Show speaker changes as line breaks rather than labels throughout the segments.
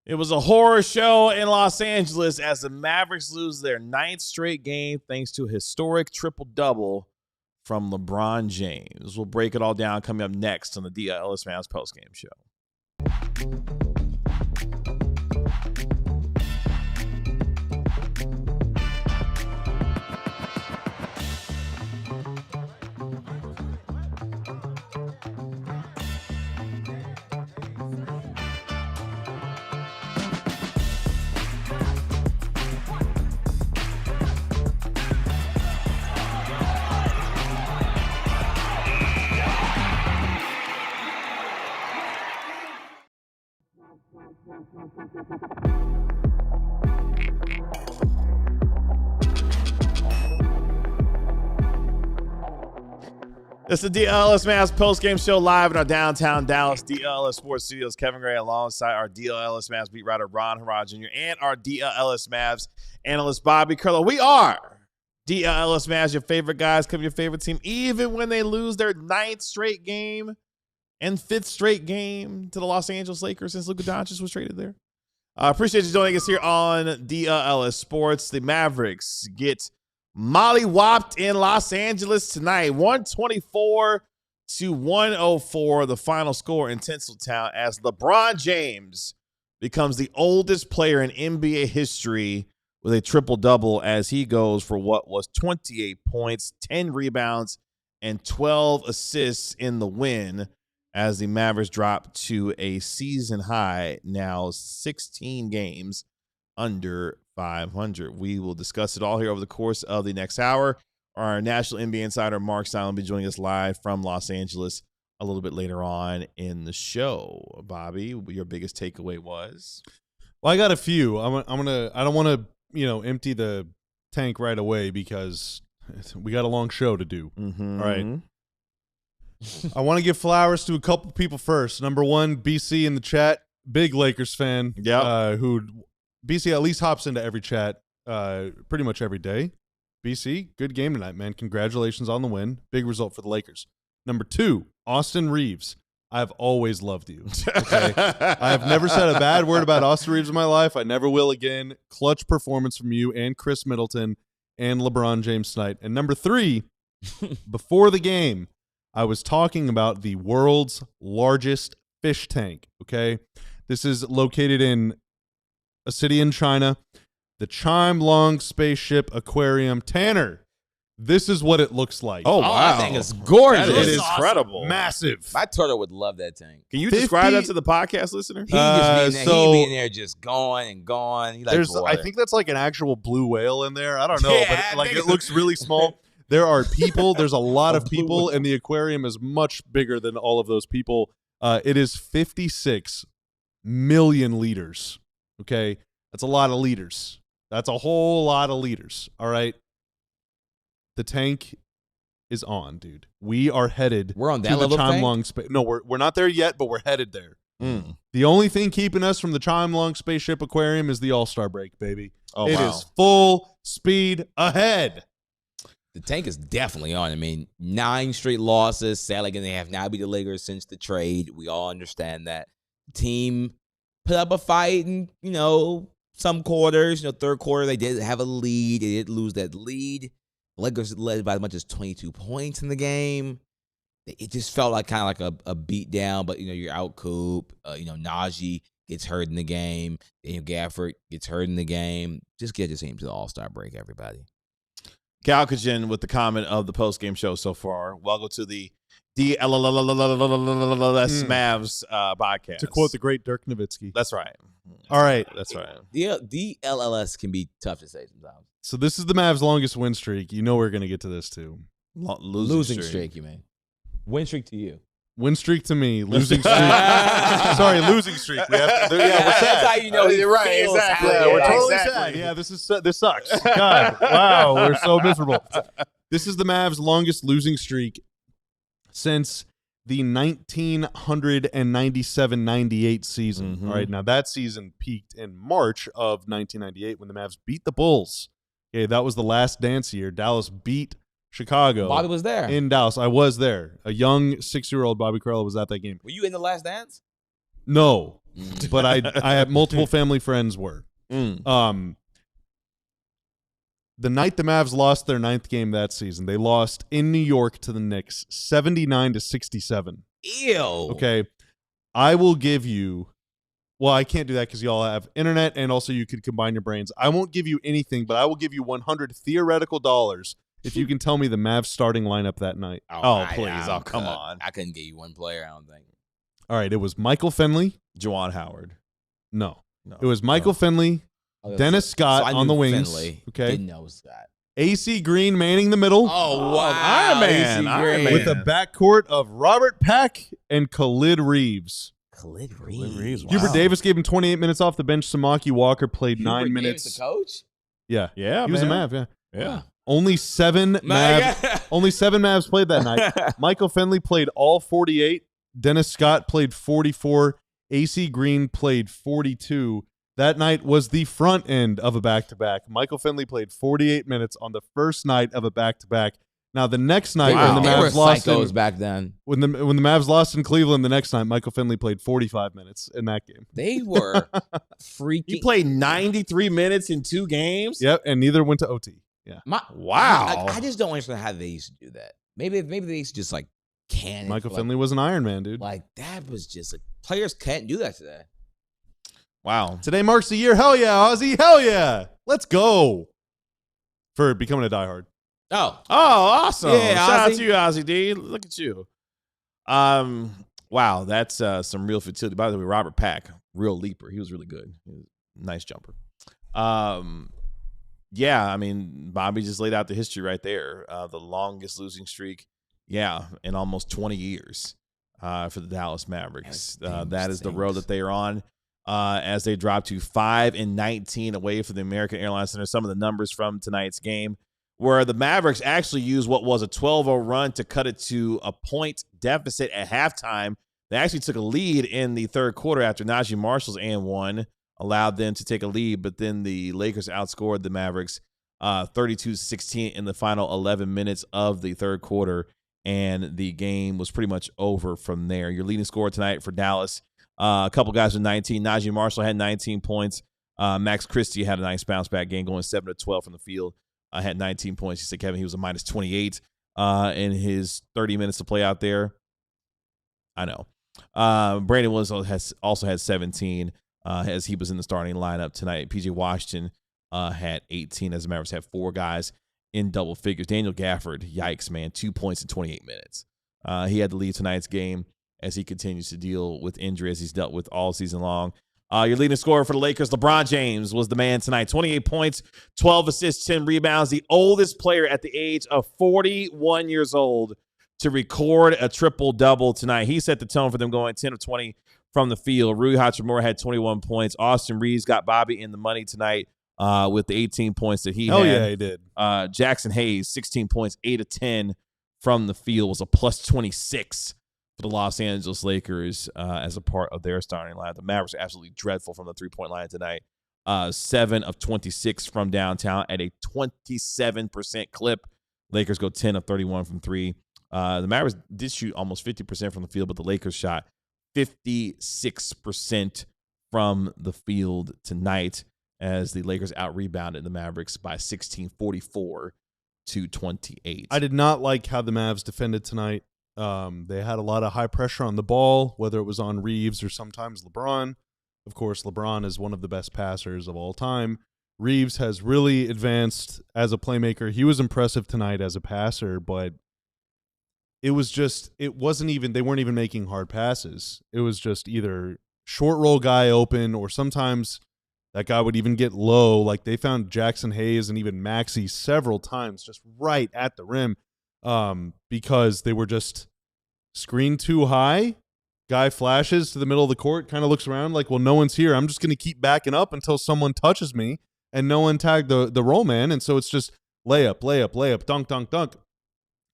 It was a horror show in Los Angeles as the Mavericks lose their 9th straight game thanks to a historic triple-double from LeBron James. We'll break it all down coming up next on the DLLS Mavs postgame show. It's the DLLS Mavs postgame show live in our downtown Dallas DLLS Sports Studios. Kevin Gray alongside our DLLS Mavs beat writer Ron Harrod Jr. and our DLLS Mavs analyst Bobby Curlo. We are DLLS Mavs, your favorite guys, cover your favorite team, even when they lose their 9th straight game and 5th straight game to the Los Angeles Lakers since Luka Doncic was traded there. Appreciate you joining us here on DLLS Sports. The Mavericks get molly-whopped in Los Angeles tonight, 124-104, the final score in Tinseltown, as LeBron James becomes the oldest player in NBA history with a triple-double as he goes for what was 28 points, 10 rebounds, and 12 assists in the win as the Mavericks drop to a season high, now 16 games under 500. We will discuss it all here over the course of the next hour. Our national NBA insider, Marc Stein, will be joining us live from Los Angeles a little bit later on in the show. Bobby, your biggest takeaway was?
Well, I got a few. I don't want to, empty the tank right away because we got a long show to do.
Mm-hmm.
All right. I want to give flowers to a couple people first. Number one, BC in the chat, big Lakers fan.
Yeah.
Who BC at least hops into every chat pretty much every day. BC, good game tonight, man. Congratulations on the win. Big result for the Lakers. Number two, Austin Reaves. I've always loved you. Okay? I have never said a bad word about Austin Reaves in my life. I never will again. Clutch performance from you and Chris Middleton and LeBron James tonight. And number three, before the game, I was talking about the world's largest fish tank, okay? This is located in a city in China, the Chimelong Spaceship Aquarium. Tanner, this is what it looks like.
Oh, wow.
That thing is gorgeous.
It is
awesome.
incredible.
Massive.
My turtle would love that tank.
Can you
50
describe that to the podcast listener?
He just be in there,
so-
he be in there just going and going. He likes
I
water.
think that's like an actual blue whale in there. I don't know,
Yeah,
but
I
like
think
it looks really small. There are people. There's a lot of people, and the aquarium is much bigger than all of those people. It is 56 million liters. Okay, that's a lot of liters. That's a whole lot of liters. All right, the tank is on, dude. We are headed.
We're on that
to the
level of tank?
Chimelong space. No, we're not there yet, but we're headed there.
Mm.
The only thing keeping us from the Chimelong Spaceship Aquarium is the All-Star break, baby.
Oh,
It
wow.
is full speed ahead.
The tank is definitely on. I mean, 9 straight losses. Sadly, they have now beat the Lakers since the trade. We all understand that. Team put up a fight in, some quarters. Third quarter, they did have a lead. They did lose that lead. The Lakers led by as much as 22 points in the game. It just felt like kind of like a beat down, but, you're out Coop. Naji gets hurt in the game. Daniel Gafford gets hurt in the game. Just get your team to the All-Star break, everybody.
Galkajan with the comment of the post-game show so far. Welcome to the DLLS Mavs podcast.
To quote the great Dirk Nowitzki.
That's right.
All right.
That's right.
DLLS can be tough to say sometimes.
So this is the Mavs' longest win streak. You know we're going to get to this too.
Losing
streak, you mean. Win streak to you.
Win streak to me. Losing streak. Sorry, losing streak. We have to, we're
That's
sad.
how you know he
You're right,
feels
exactly.
how
Yeah,
it
we're
is.
totally
Exactly. Yeah, this sucks. God, wow, we're so miserable. This is the Mavs' longest losing streak since the 1997-98 season.
Mhm.
All right, now that season peaked in March of 1998 when the Mavs beat the Bulls. Okay, that was the last dance year. Dallas beat Chicago.
Bobby was there.
In Dallas. I was there. A young 6-year-old Bobby Curlo was at that game.
Were you in the last dance?
No. but I have multiple family friends were. The night the Mavs lost their 9th game that season, they lost in New York to the Knicks 79-67.
Ew.
Okay. I will give you, well, I can't do that because y'all have internet and also you could combine your brains. I won't give you anything, but I will give you 100 theoretical dollars if you can tell me the Mavs starting lineup that night.
Please. Come on.
I couldn't get you one player, I don't think.
All right. It was Michael Finley.
Juwan Howard.
No. It was Michael Finley. Dennis Scott
so
on the wings.
Finley.
Okay.
Didn't know Scott.
AC Green manning the middle.
Oh, wow.
Iron Man.
AC Green.
With a backcourt of Robert Pack and Khalid Reaves.
Khalid Reaves.
Wow.
Hubert Davis gave him 28 minutes off the bench. Samaki Walker played 9 minutes.
Davis, the coach?
Yeah.
Yeah,
He was a
man.
Mav, yeah.
Yeah.
Only 7 Mavs played that night. Michael Finley played all 48. Dennis Scott played 44. AC Green played 42. That night was the front end of a back-to-back. Michael Finley played 48 minutes on the first night of a back-to-back. Now the next night when the
They were
Mavs lost
psychos back then.
when the Mavs lost in Cleveland the next night, Michael Finley played 45 minutes in that game.
They were freaking.
He played 93 minutes in 2 games?
Yep, and neither went to OT. Yeah.
Wow.
I just don't understand how they used to do that. Maybe they used to just like cannon.
Michael Finley was an Iron Man, dude.
Like that was just like players can't do that today.
Wow.
Today marks the year. Hell yeah, Ozzy. Hell yeah. Let's go. For becoming a diehard.
Oh,
awesome.
Yeah,
Shout out
Ozzy.
to you, Ozzy D. Look at you. Wow, that's some real futility. By the way, Robert Pack, real leaper. He was really good. He was a nice jumper. Yeah, I mean, Bobby just laid out the history right there. The longest losing streak, in almost 20 years for the Dallas Mavericks. That is the road that they are on. As they drop to 5-19 away from the American Airlines Center. Some of the numbers from tonight's game, where the Mavericks actually used what was a 12-0 run to cut it to a point deficit at halftime. They actually took a lead in the third quarter after Naji Marshall's and one allowed them to take a lead, but then the Lakers outscored the Mavericks 32-16 in the final 11 minutes of the third quarter, and the game was pretty much over from there. Your leading scorer tonight for Dallas, a couple guys with 19. Naji Marshall had 19 points. Max Christie had a nice bounce-back game, going 7-12 from the field. Had 19 points. He said, Kevin, he was a minus 28 in his 30 minutes to play out there. I know. Brandon Williams has also had 17 as he was in the starting lineup tonight. PJ Washington had 18 as the Mavericks had 4 guys in double figures. Daniel Gafford, yikes, man, 2 points in 28 minutes. He had to leave tonight's game as he continues to deal with injury as he's dealt with all season long. Your leading scorer for the Lakers, LeBron James, was the man tonight. 28 points, 12 assists, 10 rebounds. The oldest player at the age of 41 years old to record a triple-double tonight. He set the tone for them, going 10 of 20 from the field. Rui Hachimura had 21 points. Austin Reaves got Bobby in the money tonight with the 18 points that he had.
Oh, yeah, he did.
Jackson Hayes, 16 points, 8 of 10 from the field, was a plus 26 for the Los Angeles Lakers as a part of their starting lineup. The Mavericks are absolutely dreadful from the three-point line tonight. 7 of 26 from downtown at a 27% clip. Lakers go 10 of 31 from 3. The Mavericks did shoot almost 50% from the field, but the Lakers shot 56% from the field tonight as the Lakers out-rebounded the Mavericks by 16, 44-28.
I did not like how the Mavs defended tonight. They had a lot of high pressure on the ball, whether it was on Reaves or sometimes LeBron. Of course, LeBron is one of the best passers of all time. Reaves has really advanced as a playmaker. He was impressive tonight as a passer, but they weren't even making hard passes. It was just either short roll guy open, or sometimes that guy would even get low. Like they found Jackson Hayes and even Maxey several times just right at the rim. Because they were just screened too high. Guy flashes to the middle of the court, kind of looks around like, well, no one's here. I'm just going to keep backing up until someone touches me, and no one tagged the roll man. And so it's just layup, dunk, dunk, dunk.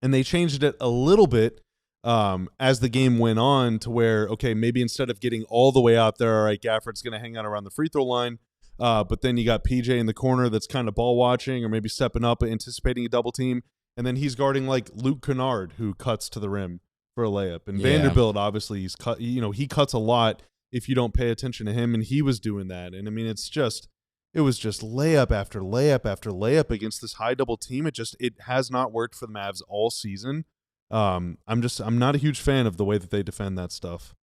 And they changed it a little bit as the game went on to where, okay, maybe instead of getting all the way out there, all right, Gafford's going to hang out around the free throw line. But then you got PJ in the corner that's kind of ball watching or maybe stepping up, anticipating a double team. And then he's guarding like Luke Kennard, who cuts to the rim for a layup. And Vanderbilt, obviously, he cuts a lot. if you don't pay attention to him, and he was doing that. And I mean, it was just layup after layup after layup against this high double team. It has not worked for the Mavs all season. I'm not a huge fan of the way that they defend that stuff.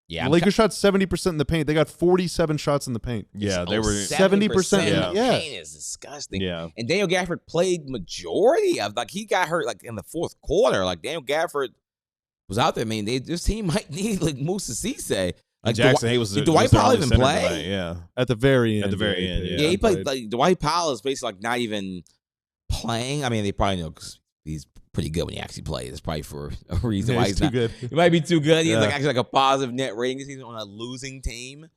Yeah,
the Lakers shot 70% in the paint. They got 47 shots in the paint.
Yeah, they were
70%.
Yeah, paint is disgusting.
Yeah,
and Daniel Gafford played majority of he got hurt in the fourth quarter. Daniel Gafford was out there. I mean, this team might need Moussa Cisse.
Jackson Hayes
did Dwight Powell even play?
Tonight, yeah,
at the very end.
Yeah, he played. Dwight Powell is basically not even playing. I mean, they probably know because he's pretty good when he actually plays. It's probably for a reason why he's
too
not
good.
He might be too good. He's actually a positive net rating because he's on a losing team.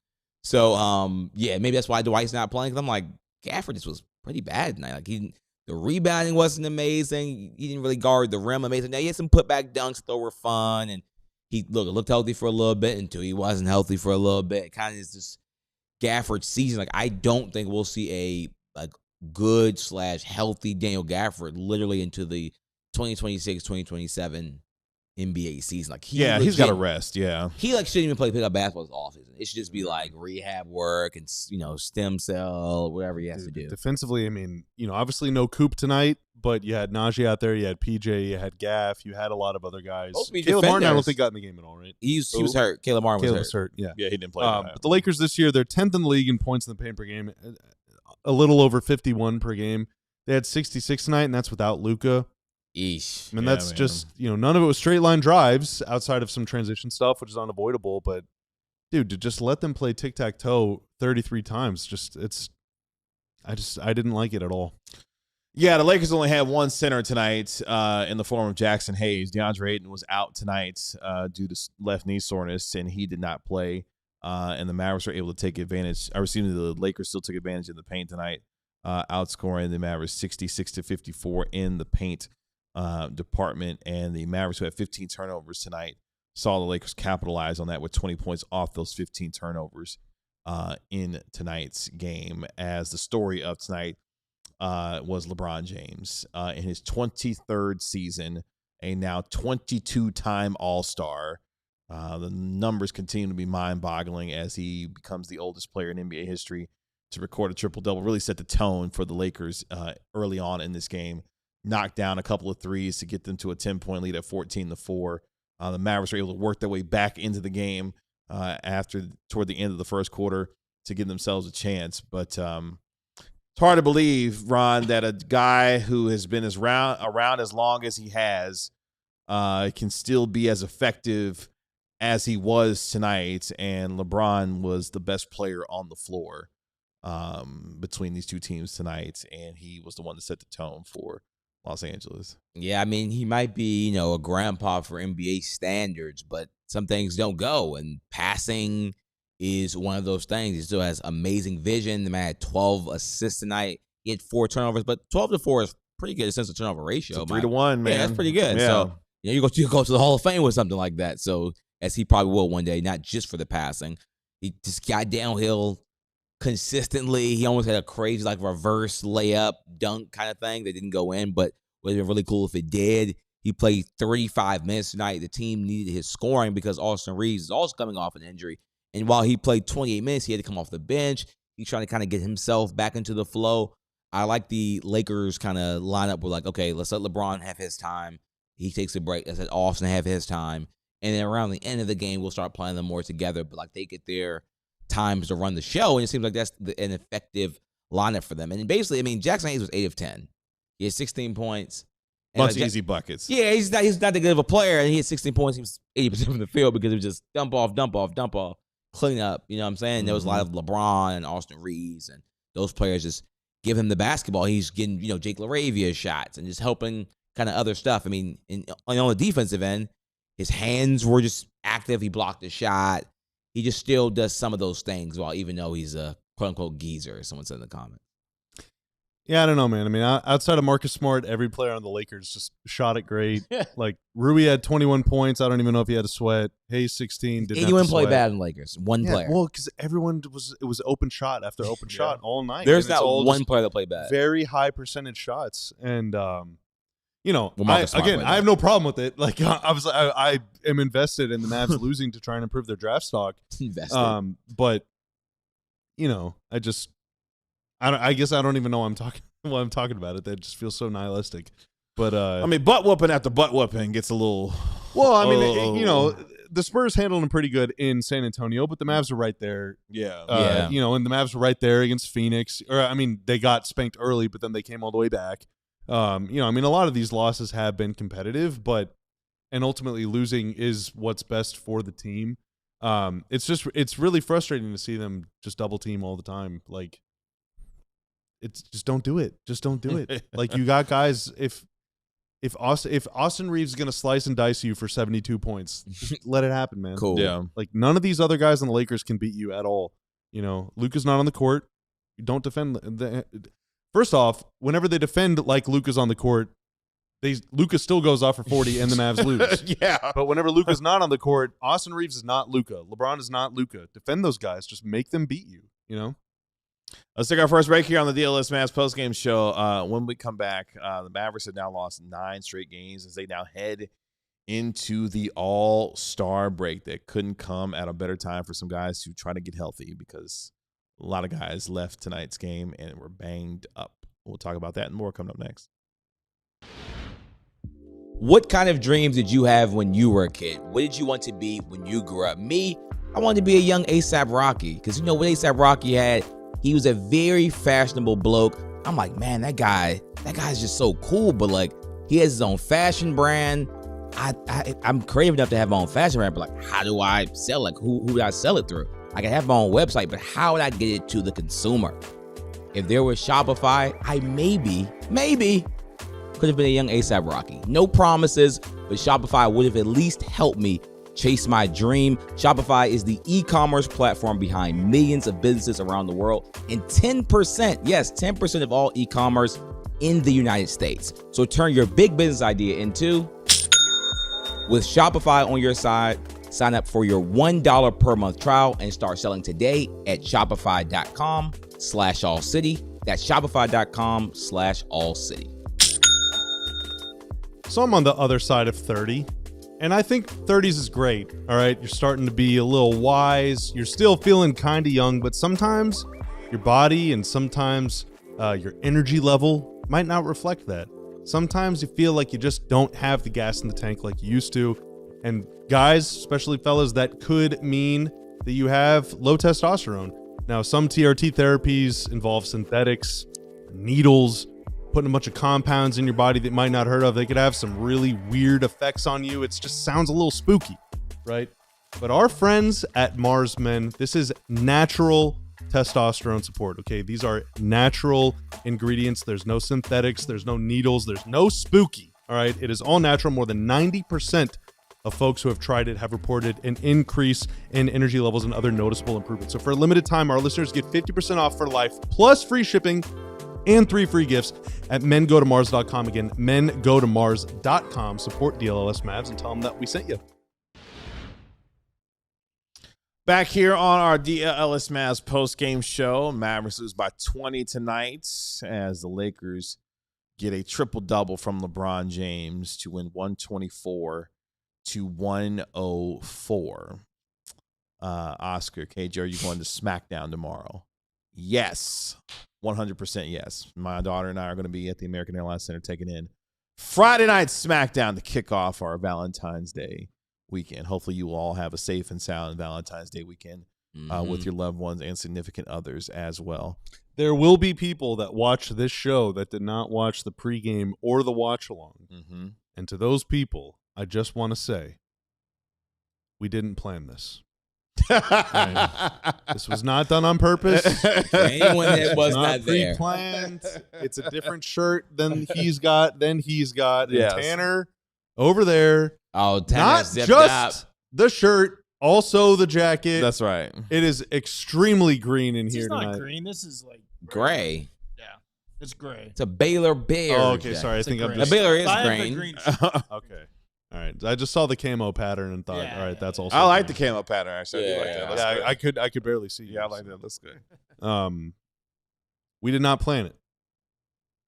So maybe that's why Dwight's not playing. Because I'm Gafford just was pretty bad tonight. The rebounding wasn't amazing. He didn't really guard the rim amazing. Now he had some putback dunks that were fun, and he looked healthy for a little bit until he wasn't healthy for a little bit. Kind of is this Gafford season. I don't think we'll see a good / healthy Daniel Gafford literally into the 2026-2027 NBA season.
He's got to rest. Yeah,
he shouldn't even play pickup basketball this offseason. It should just be rehab work and stem cell, whatever he has to do.
Defensively, I mean, obviously no Coop tonight, but you had Naji out there, you had PJ, you had Gaff, you had a lot of other guys. Caleb Martin, I don't think got in the game at all, right?
He was hurt. Caleb Martin was hurt.
Yeah,
he didn't play.
But the Lakers this year, they're 10th in the league in points in the paint per game, a little over 51 per game. They had 66 tonight, and that's without Luka.
Eesh.
I mean, that's just, none of it was straight line drives outside of some transition stuff, which is unavoidable. But, dude, to just let them play tic-tac-toe 33 times, I didn't like it at all.
Yeah, the Lakers only had one center tonight in the form of Jackson Hayes. DeAndre Ayton was out tonight due to left knee soreness, and he did not play. And the Mavericks were able to take advantage. The Lakers still took advantage in the paint tonight, outscoring the Mavericks 66-54 in the paint department. And the Mavericks, who had 15 turnovers tonight, saw the Lakers capitalize on that with 20 points off those 15 turnovers in tonight's game. As the story of tonight was LeBron James in his 23rd season, a now 22-time All-Star. The numbers continue to be mind-boggling as he becomes the oldest player in NBA history to record a triple-double. Really set the tone for the Lakers early on in this game. Knocked down a couple of threes to get them to a 10-point lead at 14-4. The Mavericks were able to work their way back into the game toward the end of the first quarter to give themselves a chance. But it's hard to believe, Ron, that a guy who has been around as long as he has can still be as effective as he was tonight. And LeBron was the best player on the floor between these two teams tonight, and he was the one that set the tone for Los Angeles.
Yeah, I mean, he might be, a grandpa for NBA standards, but some things don't go, and passing is one of those things. He still has amazing vision. The man had 12 assists tonight. He had 4 turnovers, but 12-4 is pretty good since the turnover ratio.
It's 3-1, man.
Yeah, that's pretty good.
Yeah.
So, you go to the Hall of Fame with something like that. So, as he probably will one day, not just for the passing. He just got downhill consistently. He almost had a crazy reverse layup dunk kind of thing that didn't go in, but would have been really cool if it did. He played 35 minutes tonight. The team needed his scoring because Austin Reaves is also coming off an injury. And while he played 28 minutes, he had to come off the bench. He's trying to kind of get himself back into the flow. I like the Lakers kind of line up with okay, let's let LeBron have his time. He takes a break. Let's let Austin have his time. And then around the end of the game, we'll start playing them more together. But they get their times to run the show, and it seems like that's an effective lineup for them. And basically, I mean, Jackson Hayes was 8 of 10. He had 16 points.
Bunch of easy buckets.
Yeah, he's not that good of a player, and he had 16 points. He was 80% from the field because it was just dump off, clean up. You know what I'm saying? There was a lot of LeBron and Austin Reaves, and those players just give him the basketball. He's getting, Jake LaRavia shots and just helping kind of other stuff. I mean, on the defensive end, his hands were just active. He blocked a shot. He just still does some of those things, even though he's a quote-unquote geezer, as someone said in the comments.
Yeah, I don't know, man. I mean, outside of Marcus Smart, every player on the Lakers just shot it great. Rui had 21 points. I don't even know if he had a sweat. Hayes 16. Didn't
anyone play bad in Lakers? One player.
Well, because it was open shot after open shot all night.
There's not one player that played bad.
Very high percentage shots. And, you know,
Well, Marcus Smart played
I have no problem with it. Like I am invested in the Mavs losing to try and improve their draft stock.
Invested.
But you know, I guess I don't even know why I'm talking about it. That just feels so nihilistic. But
I mean, butt whooping after butt whooping gets a little.
Well, I mean, you know, the Spurs handled them pretty good in San Antonio, but the Mavs are right there.
Yeah.
You know, and the Mavs were right there against Phoenix. Or I mean, they got spanked early, but then they came all the way back. You know, I mean, a lot of these losses have been competitive, and ultimately losing is what's best for the team. It's really frustrating to see them just double team all the time. Like, it's just don't do it. Just don't do it. Like, you got guys. If Austin Reaves is going to slice and dice you for 72 points, let it happen, man.
Cool.
Yeah.
Like, none of these other guys on the Lakers can beat you at all. You know, Luka's not on the court. You don't defend First off, whenever they defend like Luka's on the court, Luka still goes off for 40 and the Mavs lose.
Yeah.
But whenever Luka's not on the court, Austin Reaves is not Luka. LeBron is not Luka. Defend those guys. Just make them beat you, you know?
Let's take our first break here on the DLLS Mavs postgame show. When we come back, the Mavericks have now lost 9 straight games as they now head into the All-Star break that couldn't come at a better time for some guys who try to get healthy because a lot of guys left tonight's game and were banged up. We'll talk about that and more coming up next.
What kind of dreams did you have when you were a kid? What did you want to be when you grew up? Me, I wanted to be a young A$AP Rocky because you know what A$AP Rocky had? He was a very fashionable bloke. I'm like, man, that guy's just so cool, but like he has his own fashion brand. I'm creative enough to have my own fashion brand, but like, how do I sell it? Like, who do I sell it through? I can have my own website, but how would I get it to the consumer? If there was Shopify, I maybe could have been a young A$AP Rocky. No promises, but Shopify would have at least helped me chase my dream. Shopify is the e-commerce platform behind millions of businesses around the world and 10%, yes, 10% of all e-commerce in the United States. So turn your big business idea into with Shopify on your side. Sign up for your $1 per month trial and start selling today at shopify.com/allcity. That's shopify.com/allcity.
So I'm on the other side of 30, and I think 30s is great. All right, you're starting to be a little wise. You're still feeling kind of young, but sometimes your body and sometimes your energy level might not reflect that. Sometimes you feel like you just don't have the gas in the tank like you used to. And guys, especially fellas, that could mean that you have low testosterone. Now, some TRT therapies involve synthetics, needles, putting a bunch of compounds in your body that you might not heard of. They could have some really weird effects on you. It just sounds a little spooky, right? But our friends at Mars Men, this is natural testosterone support, okay? These are natural ingredients. There's no synthetics. There's no needles. There's no spooky, all right? It is all natural. More than 90% of folks who have tried it have reported an increase in energy levels and other noticeable improvements. So for a limited time, our listeners get 50% off for life, plus free shipping and 3 free gifts at mengotomars.com. Again, mengotomars.com. Support DLLS Mavs and tell them that we sent you.
Back here on our DLLS Mavs post-game show, Mavericks lose by 20 tonight as the Lakers get a triple-double from LeBron James to win 124-104. Oscar, KJ, are you going to SmackDown tomorrow? Yes. 100% yes. My daughter and I are going to be at the American Airlines Center taking in Friday night SmackDown to kick off our Valentine's Day weekend. Hopefully you will all have a safe and sound Valentine's Day weekend with your loved ones and significant others as well.
There will be people that watch this show that did not watch the pregame or the watch-along.
Mm-hmm.
And to those people, I just want to say, we didn't plan this. This was not done on purpose.
For anyone that was not there.
Pre-planned. It's a different shirt than he's got.
Yes.
And Tanner over there.
Oh, Tanner
Not
zipped
just
up.
the shirt, also the jacket.
That's right.
It is extremely green in
This
here
is not
tonight.
green. This is like
Gray.
Yeah, it's gray.
It's a Baylor Bear.
Oh, okay,
jacket.
sorry. I
It's
think
a
I'm
gray.
just
The Baylor is
I have the
green.
green.
okay. All right. I just saw the camo pattern and thought,
Yeah,
all right,
yeah,
that's
yeah.
also.
I like the
green.
camo pattern, actually. I do like that. That's good.
I could barely see.
Yeah, I
you,
like
so.
that. That's good.
We did not plan it.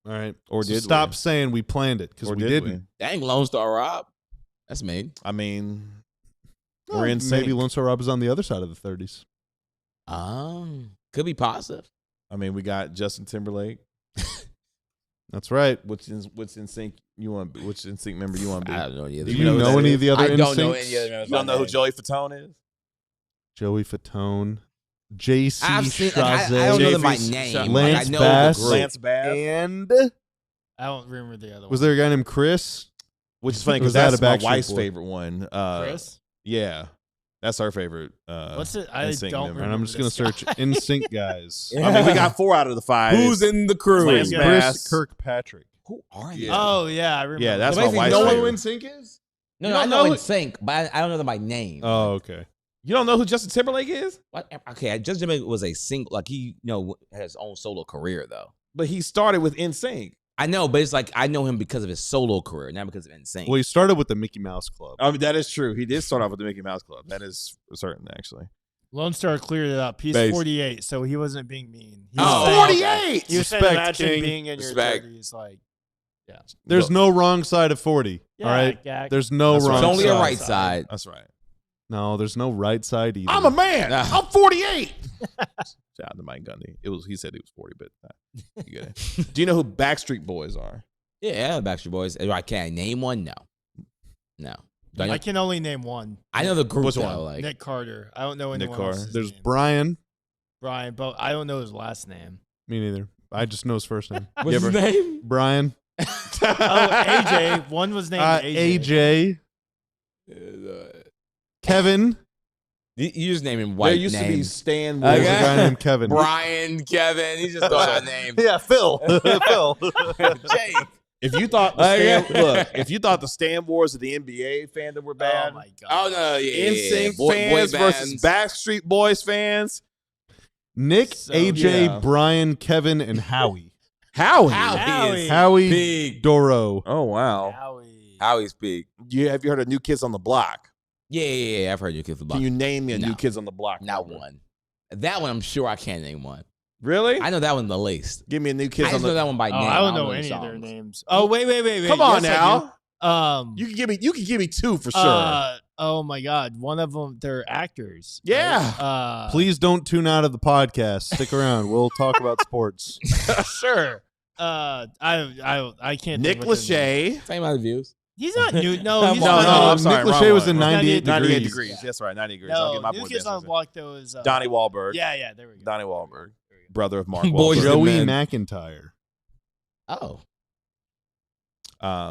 All right.
Or
So
did
stop
we?
saying we planned it because
Or
we
did
didn't.
Dang, Lone Star Rob. That's mean.
I mean,
Well,
we're in sync.
maybe Lone Star Rob is on the other side of the 30s.
Could be positive.
I mean, we got Justin Timberlake.
That's right.
Which in sync you want? Which in sync member you want to be?
I don't know any of
Do
the
you
know who
know
that
any
is?
of the other
I don't know
NSYNCs?
any other members.
You don't know who Joey Fatone is?
Joey Fatone, JC
I've seen.
Chazé,
I don't know them by
JV
name.
Lance
Like, I know
Bass.
the group.
Lance Bass.
and
I don't remember the other one.
was there a guy named Chris?
Which is funny
Was
because
that
that's
a
my
Backstreet
wife's
Boy?
favorite one.
Chris?
Yeah, that's her favorite.
What's it? I
NSYNC
don't
member.
And
remember.
I'm just gonna
this
search
guy.
NSYNC guys.
I mean, we got 4 out of the 5.
Who's in the crew?
Lance
Yeah.
Bass.
Chris Kirkpatrick.
Who are
Yeah.
they?
Oh yeah, I remember.
Yeah, that's
So
my
basically,
wife's
no one
favorite.
NSYNC is?
No,
You
I
don't
know
know
in sync, but I don't know them by name.
Oh, okay.
You don't know who Justin Timberlake is?
What? Okay, Justin Timberlake was a single. Like he, had his own solo career though.
But he started with NSYNC.
I know, but it's like I know him because of his solo career, not because of NSYNC.
Well, he started with the Mickey Mouse Club.
I mean, that is true. He did start off with the Mickey Mouse Club. That is certain, actually.
Lone Star cleared it up. He's
Base.
48, so he wasn't being mean. He
Oh.
was saying-
48!
He was saying
Respect,
imagine
King.
being in your
Respect.
30s, like yeah.
There's no wrong side of 40.
Yeah,
all right.
Gag.
There's no
That's right.
wrong
It's only
side.
a right side.
That's right.
No, there's no right side either.
I'm a man.
Ah.
I'm 48. Shout out to Mike Gundy. He said he was 40, but you get it. Do you know who Backstreet Boys are?
Yeah, Backstreet Boys. Can I name one? No. Do
I
I,
can only name one.
I know the group.
Which
though,
one?
Like,
Nick Carter. I don't know
Nick
anyone
Carter.
else's
There's
name.
Brian.
Brian, but I don't know his last name.
Me neither. I just know his first name.
what's his name?
Brian.
Oh, AJ. One was named AJ.
AJ. Kevin.
You just name him white
There used to be
names.
Stan
There's
Okay.
a guy named Kevin.
Brian, Kevin. He just throwing out names.
Yeah, Phil. Phil.
Jake.
If you thought if you thought the Stan Wars of the NBA fandom were bad,
Oh my god.
Oh no, yeah.
NSYNC
Boy
fans versus
bands.
Backstreet Boys fans.
Nick,
So-
AJ,
Yeah.
Brian, Kevin, and Howie.
Howie.
Howie is
Howie
big.
Doro.
Oh wow.
Howie.
Howie's big.
Have you heard of New Kids on the Block?
Yeah. I've heard you kids
Can
about.
you name me a
No.
New Kids on the Block?
Not
member?
one. That one, I'm sure I can't name one.
Really?
I know that one the least.
Give me a New
I
Kids on
just know
the.
that one by
Oh,
name.
I don't know
the
any of their
songs.
names. Oh wait.
Come on
Yes, I
now.
do.
You can give me 2 for sure.
Oh my god. One of them, they're actors.
Yeah.
Right?
Please don't tune out of the podcast. Stick around. We'll talk about sports.
Sure. I can't.
Nick
think what their name-
Lachey.
Same amount of views.
He's not new. No,
Come
he's
on.
not.
No, I'm
new.
sorry,
Nick
wrong
Lachey was
one.
in 98
98
degrees.
degrees. That's right, 90 degrees. I'll
No,
get my
New
boy
Kids on
Benson.
the Block though is
Donnie Wahlberg.
Yeah, there we go.
Donnie Wahlberg, brother of Mark
Boys
Wahlberg.
to
Joey
men.
McIntyre.
Oh.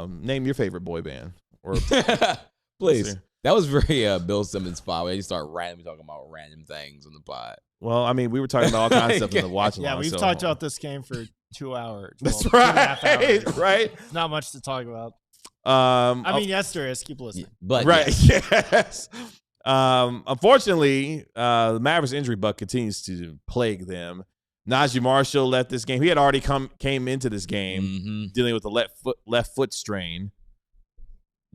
Name your favorite boy band. Or
Please.
see.
That was very Bill Simmons spot where you start randomly talking about random things on the pod.
well, I mean, we were talking about all kinds of stuff in the watch
Yeah,
along,
we've
so-
talked about this game for 2 hours.
That's
well, 2.5
right,
hours.
right.
Not much to talk about.
I
I mean, yes, there is. Keep listening.
But
right,
yeah.
yes. Unfortunately, the Mavericks injury bug continues to plague them. Naji Marshall left this game. He had already came into this game
Mhm.
dealing with the left foot strain.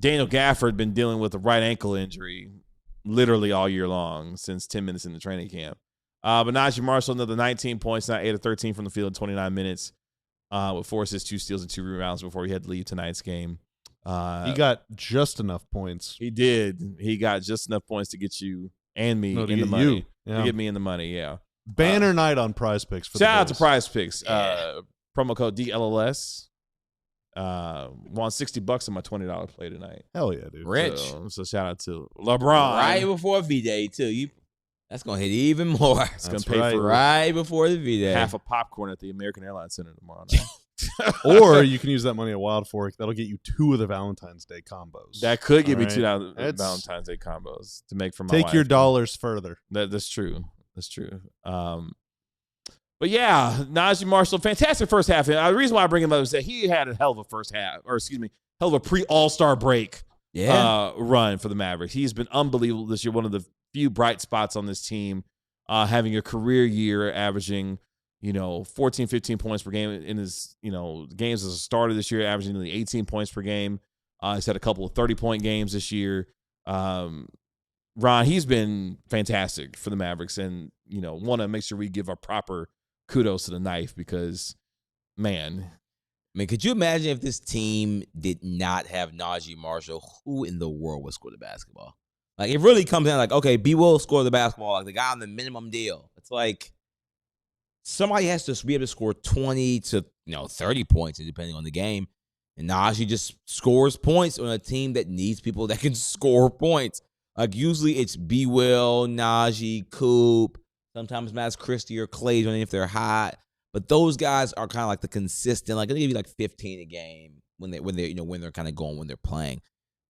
Daniel Gafford been dealing with a right ankle injury literally all year long since 10 minutes in the training camp. But Naji Marshall, another 19 points, now 8 of 13 from the field in 29 minutes with 4 assists, 2 steals, and 2 rebounds before he had to leave tonight's game.
He got just enough points.
He did. He got just enough points to get you and me
No, to
in the
get
money.
you. Yeah.
To get me in the money, yeah.
Banner night on Prize Picks. For
Shout
the
out to
boys.
Prize Picks.
Yeah.
Promo code DLLS. Won $60 in my $20 play tonight.
Hell yeah, dude.
Rich.
So shout out to LeBron.
Right before V-Day, too. That's going to hit even more.
It's going
That's
to pay
right.
for
Right before the V-Day.
half a popcorn at the American Airlines Center tomorrow night.
Or you can use that money at Wild Fork. That'll get you 2 of the Valentine's Day combos.
That could give me
All
$2
right.
Valentine's Day combos to make for my
Take
wife.
your dollars further.
That's true. That's true. But yeah, Naji Marshall, fantastic first half. And the reason why I bring him up is that he had a hell of a first half, or excuse me, hell of a pre-All-Star break run for the Mavericks. He's been unbelievable this year. One of the few bright spots on this team, having a career year, averaging 14, 15 points per game in his games as a starter this year, averaging nearly 18 points per game. He's had a couple of 30-point games this year. Ron, he's been fantastic for the Mavericks, and want to make sure we give a proper kudos to the knife because, man,
I mean, could you imagine if this team did not have Naji Marshall? Who in the world would score the basketball? Like, it really comes down like, okay, B will score the basketball. Like, the guy on the minimum deal. It's like somebody has to be able to score 20 to 30 points, depending on the game. And Naji just scores points on a team that needs people that can score points. Like, usually it's B Will, Naji, Coop, sometimes Max Christie or Clay, if they're hot. But those guys are kind of like the consistent, like, they give you like 15 a game when they're kind of going, when they're playing.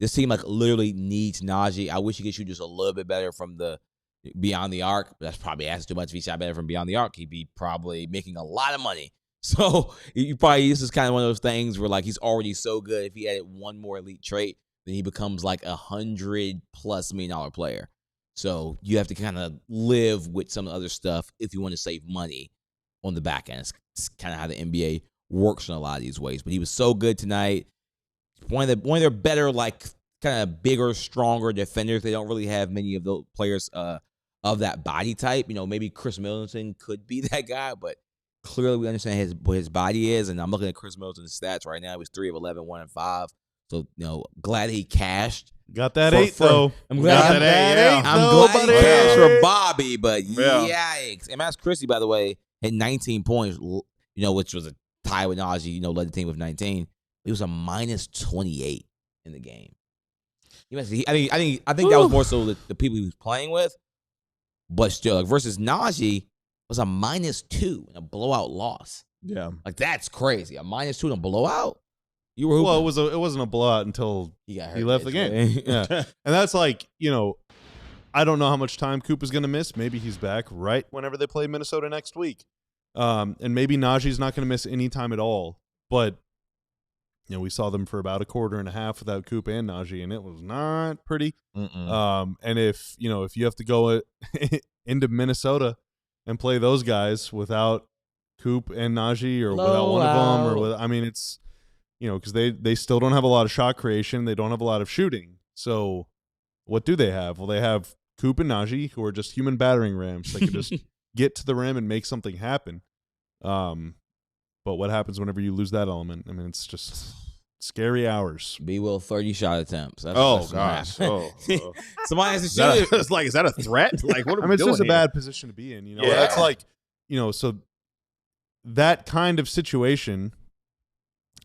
This team like literally needs Naji. I wish he could shoot just a little bit better from the beyond the arc, but that's probably asking too much. If he shot better from beyond the arc, he'd be probably making a lot of money. So this is kind of one of those things where like he's already so good. If he added one more elite trait, then he becomes like $100+ million player. So you have to kind of live with some other stuff if you want to save money on the back end. It's kind of how the NBA works in a lot of these ways. But he was so good tonight. One of their better, like, kind of bigger, stronger defenders. They don't really have many of those players of that body type. Maybe Chris Middleton could be that guy, but clearly we understand what his body is. And I'm looking at Chris Middleton's stats right now. He was 3 of 11, 1 and 5. So, glad he cashed.
Got that 8, though.
I'm glad he cashed for Bobby, but yikes. And Max Christie, by the way, had 19 points, which was a tie with Naji, led the team with 19. He was a minus 28 in the game. I think that was more so the people he was playing with, but still, like, versus Naji was a minus 2 in a blowout loss.
Yeah,
like, that's crazy. A minus 2 in a blowout. You were hooping.
Well, it wasn't a blowout until he left the game. Yeah, and that's like I don't know how much time Coop is going to miss. Maybe he's back right whenever they play Minnesota next week, and maybe Naji's not going to miss any time at all. But we saw them for about a quarter and a half without Coop and Naji, and it was not pretty. And if you have to go into Minnesota and play those guys without Coop and Naji, or without one of them, it's because they still don't have a lot of shot creation, they don't have a lot of shooting. So what do they have? Well, they have Coop and Naji, who are just human battering rams. They can just get to the rim and make something happen. But what happens whenever you lose that element? It's just scary hours.
B Will 30 shot attempts.
That's gosh.
Somebody has to shoot it.
It's like, is that a threat? Like, what are we
it's
doing
just a
here?
bad position to be in. That's like, so that kind of situation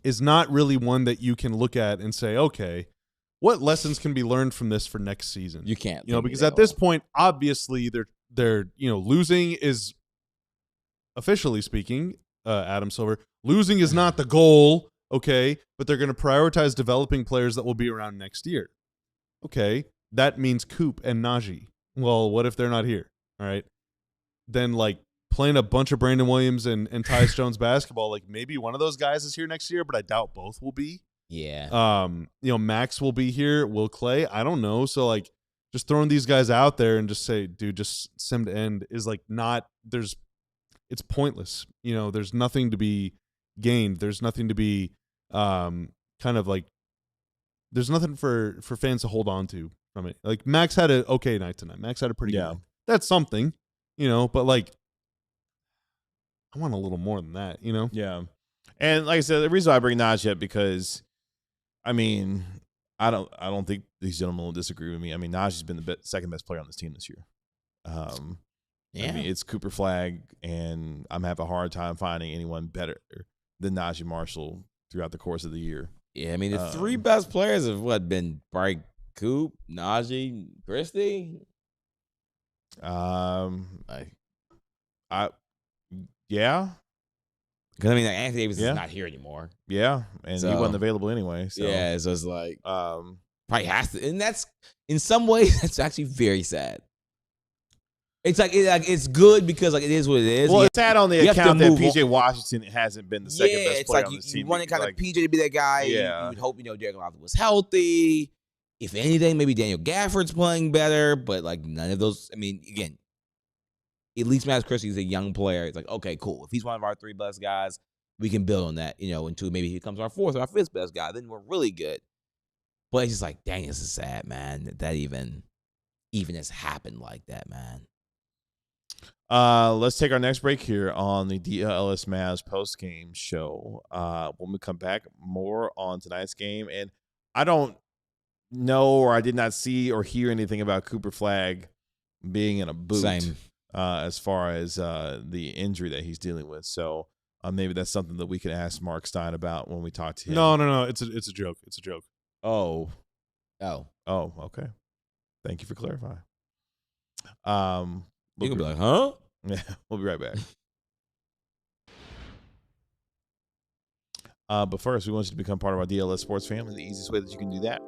is not really one that you can look at and say, okay, what lessons can be learned from this for next season?
You can't.
Because at this point, obviously, they're losing is, officially speaking, Adam Silver, losing is not the goal, okay, but they're going to prioritize developing players that will be around next year. Okay, that means Coop and Naji. Well, what if they're not here? All right, then like playing a bunch of Brandon Williams and Tyus Jones basketball, like maybe one of those guys is here next year, but I doubt both will be.
Yeah.
Max will be here. Will Clay? I don't know. So like, just throwing these guys out there and just say, dude, just sim to end is like it's pointless. There's nothing to be gained. There's nothing to be kind of like, there's nothing for fans to hold on to from it. Like, Max had an okay night tonight. Max had a pretty good night. That's something, but like, I want a little more than that,
Yeah. And like I said, the reason I bring Naji up because, I don't think these gentlemen will disagree with me. Naji's been the second best player on this team this year. It's Cooper Flagg, and I'm having a hard time finding anyone better than Naji Marshall throughout the course of the year.
Yeah, the 3 best players have been probably Coop, Naji, Christie.
Yeah.
Because Anthony Davis is not here anymore.
Yeah, and he wasn't available anyway. So.
Yeah, so it's like probably has to, and that's in some ways that's actually very sad. It's like it's good because like it is what it is.
Well, it's sad on the account that PJ Washington hasn't been the second best player on this team.
You wanted kind of PJ to be that guy.
Yeah,
you would hope Derek Lively was healthy. If anything, maybe Daniel Gafford's playing better, but like none of those. Again. At least Max Christie is a young player. It's like, okay, cool. If he's one of our 3 best guys, we can build on that, until maybe he becomes our 4th or our 5th best guy. Then we're really good. But it's just like, dang, this is sad, man, that even has happened like that, man.
Let's take our next break here on the DLLS Mavs post-game show. When we come back, more on tonight's game. And I don't know, or I did not see or hear anything about Cooper Flagg being in a boot.
Same.
As far as the injury that he's dealing with. So maybe that's something that we can ask Marc Stein about when we talk to him.
No. It's a joke. It's a joke.
Oh, okay. Thank you for clarifying.
You can be like, huh?
Yeah, we'll be right back. But first, we want you to become part of our DLS Sports family. The easiest way that you can do that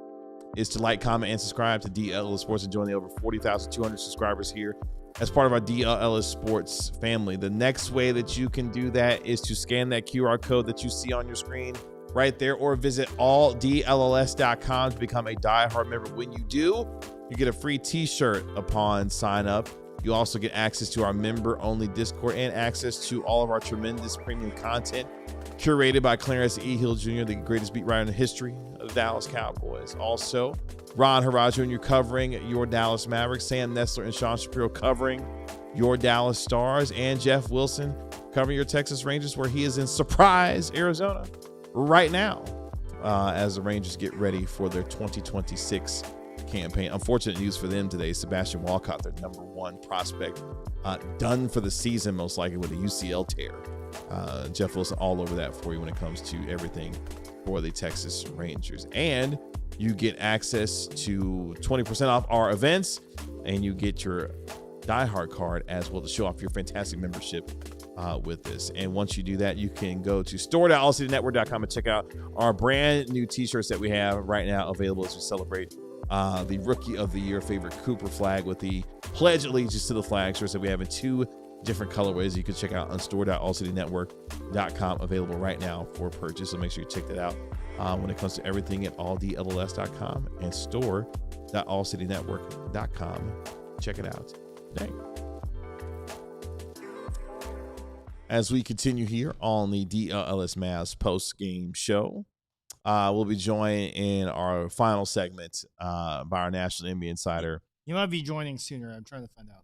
is to like, comment, and subscribe to DLLS Sports and join the over 40,200 subscribers here as part of our DLLS Sports family. The next way that you can do that is to scan that QR code that you see on your screen right there, or visit alldlls.com to become a diehard member. When you do, you get a free t-shirt upon sign up. You also get access to our member-only Discord and access to all of our tremendous premium content curated by Clarence E. Hill Jr., the greatest beat writer in the history of the Dallas Cowboys. Also, Ron Haraj Jr. covering your Dallas Mavericks, Sam Nestler and Sean Shapiro covering your Dallas Stars, and Jeff Wilson covering your Texas Rangers, where he is in Surprise, Arizona right now as the Rangers get ready for their 2026 campaign. Unfortunate news for them today. Sebastian Walcott, their number one prospect, done for the season, most likely with a UCL tear. Jeff Wilson all over that for you when it comes to everything for the Texas Rangers. And you get access to 20% off our events, and you get your diehard card as well to show off your fantastic membership with this. And once you do that, you can go to store.allcitynetwork.com and check out our brand new t-shirts that we have right now available as we celebrate the Rookie of the Year favorite Cooper Flagg with the Pledge Allegiance to the Flag shirts that we have in 2 different colorways. You can check out on store.allcitynetwork.com, available right now for purchase. So make sure you check that out when it comes to everything at alldlls.com and store.allcitynetwork.com. Check it out today. As we continue here on the DLLS Mavs post-game show, we'll be joined in our final segment by our National NBA Insider.
You might be joining sooner. I'm trying to find out.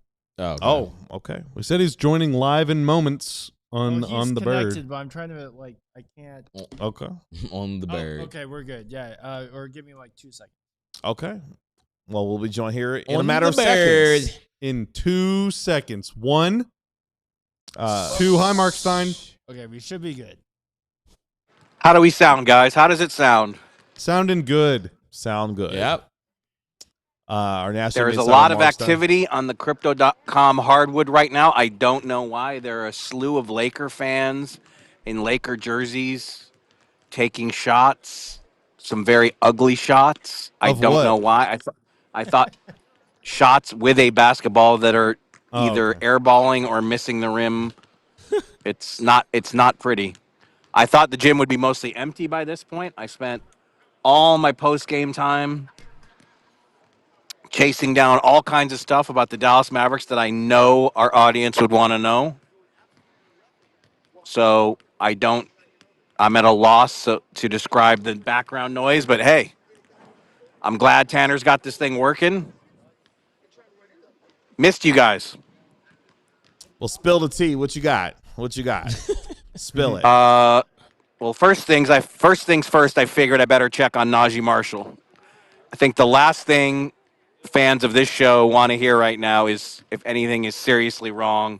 Oh, okay.
We said he's joining live in moments on the
connected,
bird.
But I'm trying to, I can't.
Okay.
On the bird.
Okay, we're good. Yeah. Or give me 2 seconds.
Okay. Well, we'll be joined here in
On
a matter
the
of seconds.
bird.
In 2 seconds. 1, 2. Hi, Marc Stein.
Okay, we should be good.
How do we sound, guys? How does it sound?
Sounding good.
Sound good.
Yep.
Our national
There is a
Insider
lot of
Marc Stein.
activity on the Crypto.com hardwood right now. I don't know why. There are a slew of Laker fans in Laker jerseys taking shots, some very ugly shots. I
Of
don't
what?
know why. I thought shots with a basketball that are either airballing or missing the rim. It's not pretty. I thought the gym would be mostly empty by this point. I spent all my post-game time chasing down all kinds of stuff about the Dallas Mavericks that I know our audience would want to know. So I'm at a loss to describe the background noise, but hey, I'm glad Tanner's got this thing working. Missed you guys.
Well, spill the tea. What you got? Spill it.
Well, first things first, I figured I better check on Naji Marshall. I think the last thing fans of this show want to hear right now is if anything is seriously wrong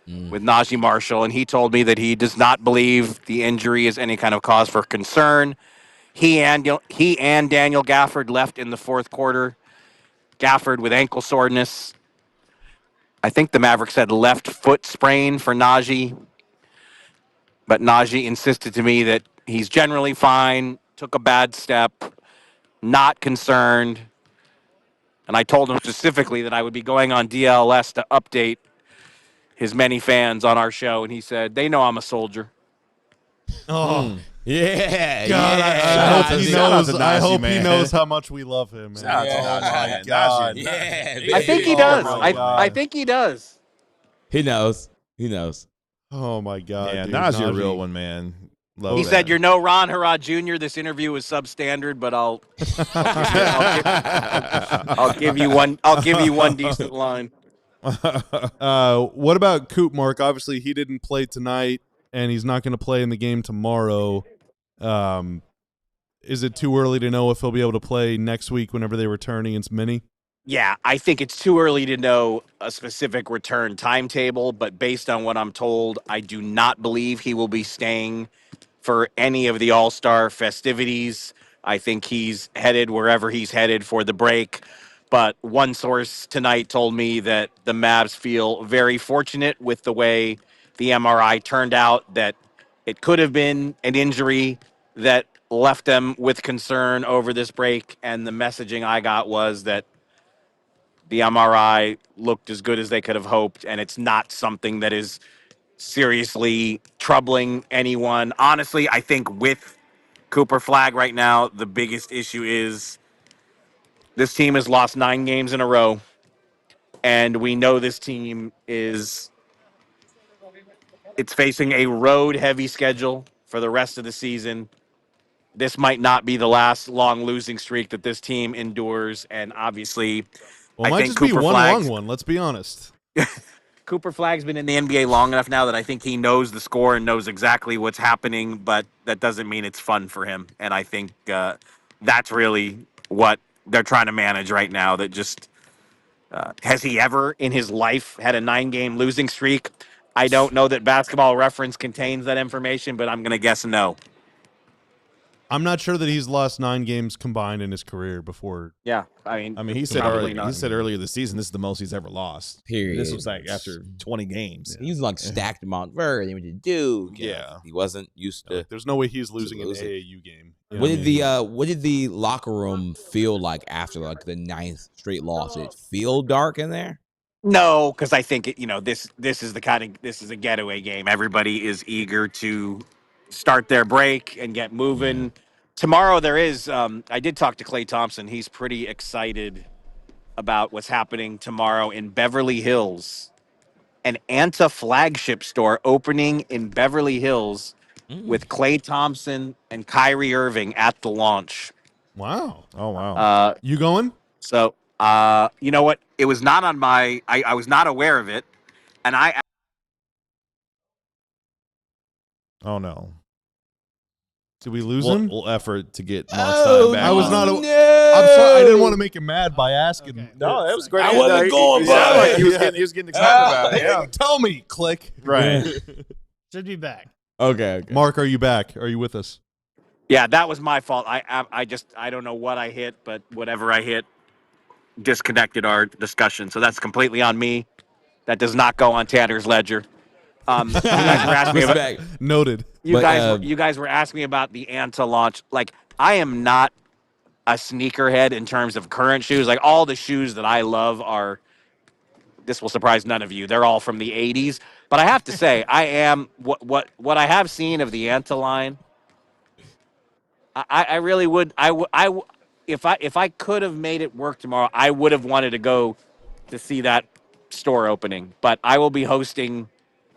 with Naji Marshall, and he told me that he does not believe the injury is any kind of cause for concern. He and Daniel Gafford left in the fourth quarter. Gafford with ankle soreness. I think the Mavericks had left foot sprain for Naji, but Naji insisted to me that he's generally fine, took a bad step, not concerned. And I told him specifically that I would be going on DLS to update his many fans on our show, and he said, they know I'm a soldier.
Oh,
Yeah.
God,
yeah.
I hope he knows how much we love him, man.
Shout out to
Oh,
Naji,
my
man.
God.
Yeah.
I think he
Oh,
does.
my God.
I think he does.
He knows. He knows.
Oh, my God.
Yeah,
dude.
Naji a real one, man. Love
He
that.
said, "You're no Ron Harad Jr. This interview is substandard, but I'll give you one decent line."
What about Coop, Mark? Obviously, he didn't play tonight, and he's not going to play in the game tomorrow. Is it too early to know if he'll be able to play next week whenever they return against Mini?
Yeah, I think it's too early to know a specific return timetable, but based on what I'm told, I do not believe he will be staying for any of the All-Star festivities. I think he's headed wherever he's headed for the break. But one source tonight told me that the Mavs feel very fortunate with the way the MRI turned out, that it could have been an injury that left them with concern over this break. And the messaging I got was that the MRI looked as good as they could have hoped, and it's not something that is seriously troubling anyone. Honestly, I think with Cooper Flagg right now, the biggest issue is this team has lost 9 games in a row, and we know this team it's facing a road-heavy schedule for the rest of the season. This might not be the last long losing streak that this team endures, and obviously,
Well, it
I
might
think
just be
Cooper
one
Flagg's-
long one. Let's be honest.
Cooper Flagg's been in the NBA long enough now that I think he knows the score and knows exactly what's happening, but that doesn't mean it's fun for him. And I think that's really what they're trying to manage right now. That just has he ever in his life had a 9-game losing streak? I don't know that Basketball Reference contains that information, but I'm going to guess no.
I'm not sure that he's lost 9 games combined in his career before.
Yeah,
I mean, he said
Probably
earlier.
not.
He said earlier this season, this is the most he's ever lost.
Period.
This was like after 20 games.
He was like stacked him on very limited Duke.
Yeah.
He wasn't used to.
There's no way he's losing an
losing.
AAU game. You know
What
what I
did
mean?
what did the locker room feel like after like the 9th straight loss? Did it feel dark in there?
No, because I think this is this is a getaway game. Everybody is eager to start their break and get moving. Tomorrow there is. I did talk to Klay Thompson. He's pretty excited about what's happening tomorrow in Beverly Hills. An Anta flagship store opening in Beverly Hills with Klay Thompson and Kyrie Irving at the launch.
Wow.
Oh wow.
You going?
So, you know what? It was not on my. I was not aware of it, and
Oh no.
Did we lose him?
We'll effort to get Marc Stein back.
I was
on.
not.
No.
I'm sorry. I didn't want to make him mad by asking.
No, that was great.
I wasn't going
He sounded
by
like
it.
he was getting excited about it. Yeah.
Tell me, click.
Right.
Should be back.
Okay.
Mark, are you back? Are you with us?
yeah, that was my fault. I don't know what I hit, but whatever I hit disconnected our discussion. So that's completely on me. That does not go on Tanner's ledger. You guys were asking me about,
Respect.
Noted.
you guys were asking me about the Anta launch. Like, I am not a sneakerhead in terms of current shoes. Like, all the shoes that I love are. This will surprise none of you. They're all from the '80s. But I have to say, I am what I have seen of the Anta line. I really would. If I could have made it work tomorrow, I would have wanted to go to see that store opening. But I will be hosting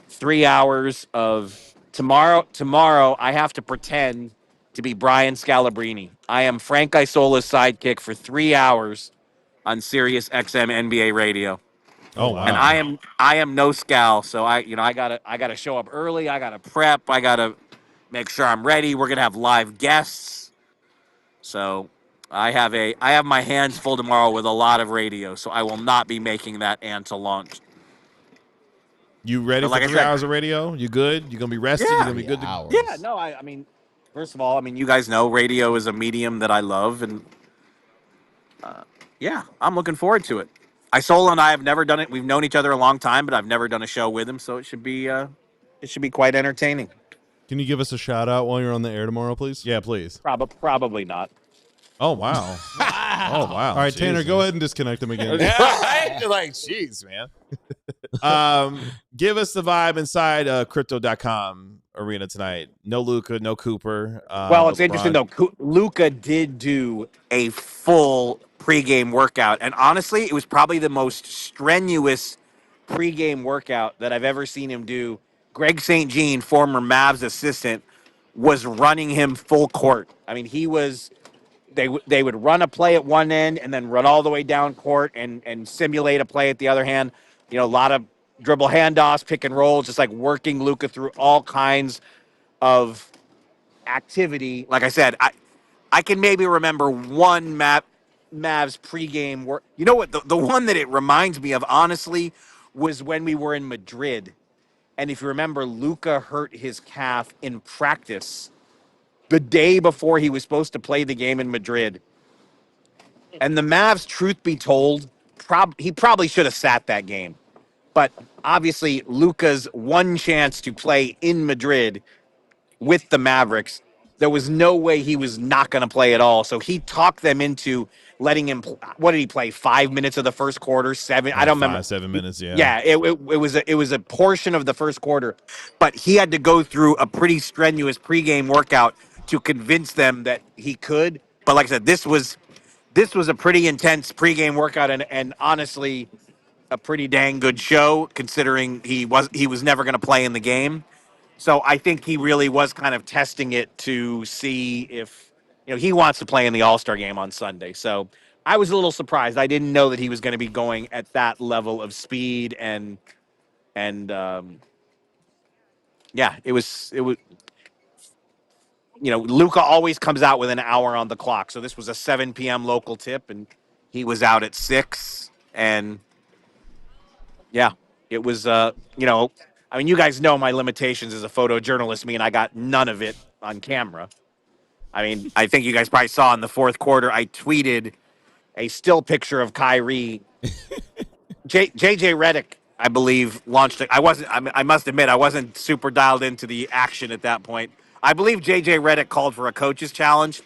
3 hours of tomorrow. Tomorrow, I have to pretend to be Brian Scalabrine. I am Frank Isola's sidekick for 3 hours on Sirius XM NBA radio.
Oh wow.
And I am no Scal, so I gotta show up early. I gotta prep. I gotta make sure I'm ready. We're gonna have live guests, so I have my hands full tomorrow with a lot of radio. So I will not be making that Anta launch.
You ready
But like
for
I
3
said-
hours of radio? You good? You gonna be rested? You
Yeah.
gonna be good?
Hours.
Yeah, no, I mean, first of all, you guys know radio is a medium that I love, and yeah, I'm looking forward to it. Isola and I have never done it. We've known each other a long time, but I've never done a show with him, so it should be quite entertaining.
Can you give us a shout out while you're on the air tomorrow, please?
Yeah, please.
Probably not.
Oh wow. Oh wow.
All right, Tanner, go ahead and disconnect him again.
Like, jeez, man. Give us the vibe inside crypto.com arena tonight. No Luka, no Cooper.
Well, it's
LeBron.
interesting though. Luka did do a full pregame workout, and honestly, it was probably the most strenuous pregame workout that I've ever seen him do. Greg St. Jean, former Mavs assistant, was running him full court. I mean, he was. They would run a play at one end and then run all the way down court and simulate a play at the other hand. a lot of dribble handoffs, pick and roll, just like working Luka through all kinds of activity. Like I said, I can maybe remember one Mavs pregame work. You know what? The one that it reminds me of, honestly, was when we were in Madrid. And if you remember, Luka hurt his calf in practice the day before he was supposed to play the game in Madrid. And the Mavs, truth be told, he probably should have sat that game. But obviously, Luka's one chance to play in Madrid with the Mavericks, there was no way he was not going to play at all. So he talked them into letting him. What did he play? 5 minutes of the first quarter, 7. I don't remember.
7 minutes. Yeah.
Yeah. It was a portion of the first quarter, but he had to go through a pretty strenuous pregame workout to convince them that he could. But like I said, this was a pretty intense pregame workout, and honestly, a pretty dang good show considering he was never going to play in the game. So I think he really was kind of testing it to see if he wants to play in the All-Star game on Sunday. So I was a little surprised. I didn't know that he was going to be going at that level of speed and yeah, it was Luka always comes out with an hour on the clock. So this was a 7 p.m. local tip, and he was out at 6. And yeah, it was I mean, you guys know my limitations as a photojournalist, and I got none of it on camera. I mean, I think you guys probably saw in the fourth quarter, I tweeted a still picture of Kyrie. JJ Redick, I believe, launched it. I must admit, I wasn't super dialed into the action at that point. I believe JJ Redick called for a coach's challenge,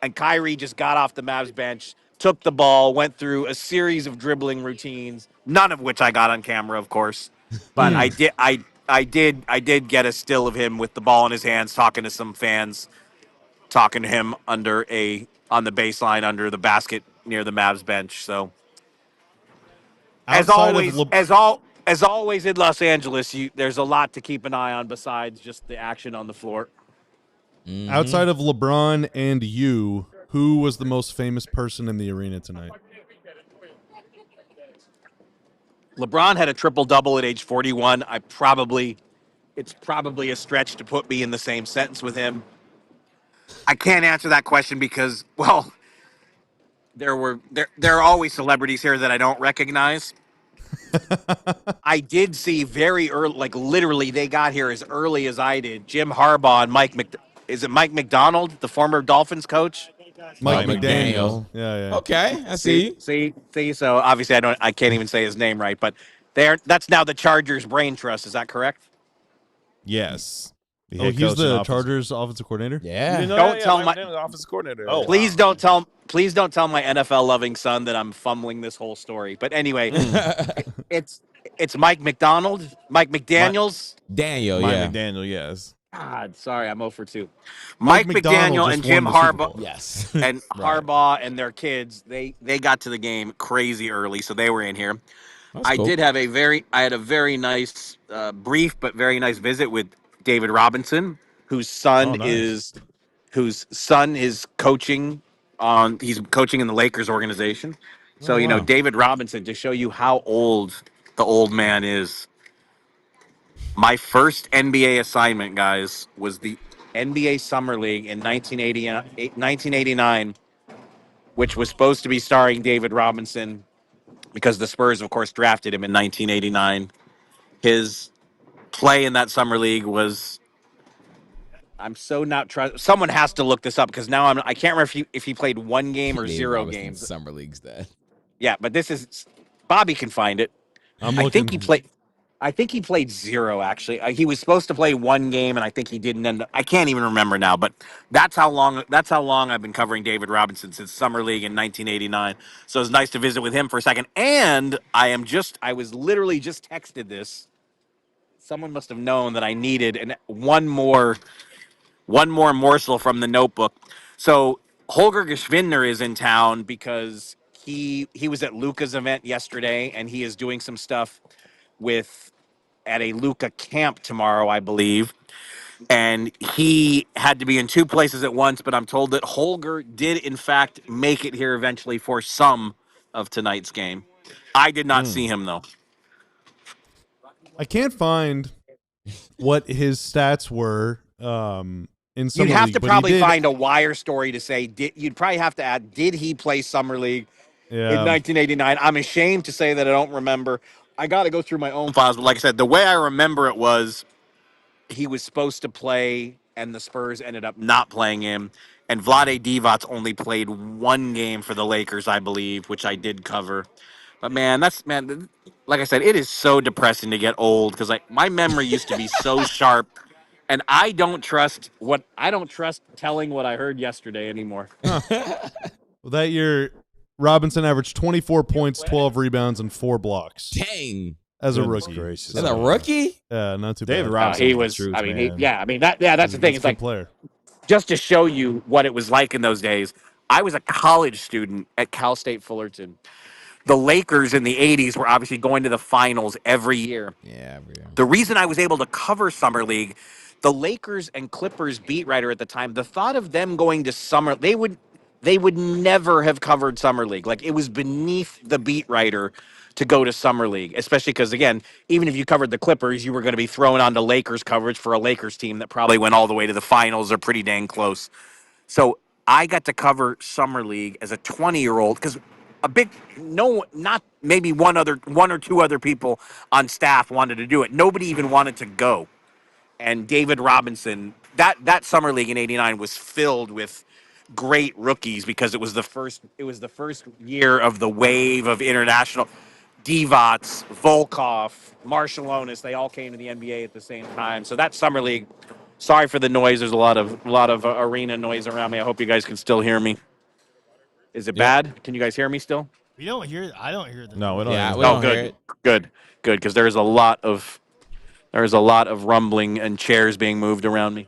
and Kyrie just got off the Mavs bench, took the ball, went through a series of dribbling routines, none of which I got on camera, of course. But I did get a still of him with the ball in his hands, talking to some fans, talking to him on the baseline under the basket near the Mavs bench. So as always in Los Angeles, there's a lot to keep an eye on besides just the action on the floor.
Mm-hmm. Outside of LeBron and you, who was the most famous person in the arena tonight?
LeBron had a triple-double at age 41. It's probably a stretch to put me in the same sentence with him. I can't answer that question because, well, there are always celebrities here that I don't recognize. I did see very early, like literally they got here as early as I did. Jim Harbaugh and Mike McDonald, the former Dolphins coach?
Mike McDaniel. Yeah.
Okay, I see.
See. So obviously I can't even say his name right, but that's now the Chargers brain trust. Is that correct?
Yes.
He's the Chargers offensive coordinator.
Yeah.
Don't tell my
offensive coordinator.
Oh, please don't tell my NFL loving son that I'm fumbling this whole story. But anyway, it's Mike McDaniels.
Mike McDaniel, yes.
God, sorry, I'm 0 for 2. Mike McDaniel and Jim Harbaugh.
Yes.
And Harbaugh and their kids, they got to the game crazy early, so they were in here. That's cool. I had a very nice, brief but very nice visit with David Robinson, whose son is coaching he's coaching in the Lakers organization. So, David Robinson, to show you how old the old man is. My first NBA assignment, guys, was the NBA Summer League in 1989, which was supposed to be starring David Robinson because the Spurs, of course, drafted him in 1989. His play in that Summer League was... I'm so not trust. Someone has to look this up because now I can't remember if he played 1 game or 0 games.
Summer League's that.
Yeah, but this is... Bobby can find it. I think he played 0, actually. He was supposed to play 1 game, and I think he didn't end up. I can't even remember now, but that's how long I've been covering David Robinson, since Summer League in 1989. So it's nice to visit with him for a second. And I was literally just texted this. Someone must have known that I needed one more morsel from the notebook. So Holger Geschwindner is in town because he was at Luka's event yesterday, and he is doing some stuff at a Luka camp tomorrow, I believe. And he had to be in 2 places at once, but I'm told that Holger did, in fact, make it here eventually for some of tonight's game. I did not see him, though.
I can't find what his stats were in summer
You'd have
league,
to
but he
probably
did-
find a wire story to say. You'd probably have to add. Did he play summer league in 1989? I'm ashamed to say that I don't remember. I got to go through my own files, but like I said, the way I remember it was he was supposed to play, and the Spurs ended up not playing him. And Vlade Divac only played one game for the Lakers, I believe, which I did cover. But man, like I said, it is so depressing to get old because like my memory used to be so sharp, and I don't trust telling what I heard yesterday anymore.
Well, that year, Robinson averaged 24 points, 12 rebounds, and 4 blocks
Dang.
as a
Goodness
rookie.
gracious.
As a rookie?
Yeah, not too
David
bad.
Robinson.
He
the
was.
truth,
I mean,
man.
that's the thing.
He's
It's
a
like
good player.
just to show you what it was like in those days. I was a college student at Cal State Fullerton. The Lakers in the 80s were obviously going to the finals every year.
Yeah,
The reason I was able to cover Summer League, the Lakers and Clippers beat writer at the time, the thought of them going to summer, they would never have covered Summer League. Like it was beneath the beat writer to go to Summer League, especially because again, even if you covered the Clippers, you were going to be thrown onto Lakers coverage for a Lakers team that probably went all the way to the finals or pretty dang close. So I got to cover Summer League as a 20-year-old because not maybe one or two other people on staff wanted to do it. Nobody even wanted to go. And David Robinson, that Summer League in '89 was filled with great rookies because it was the first year of the wave of international. Divac, Volkov, Marshallonis, they all came to the NBA at the same time. So that Summer League, sorry for the noise. There's a lot of arena noise around me. I hope you guys can still hear me. Is it bad? Can you guys hear me still?
We don't hear. I don't hear the.
No, we don't.
Yeah,
hear
we
that.
don't hear it.
Good, because there is a lot of rumbling and chairs being moved around me.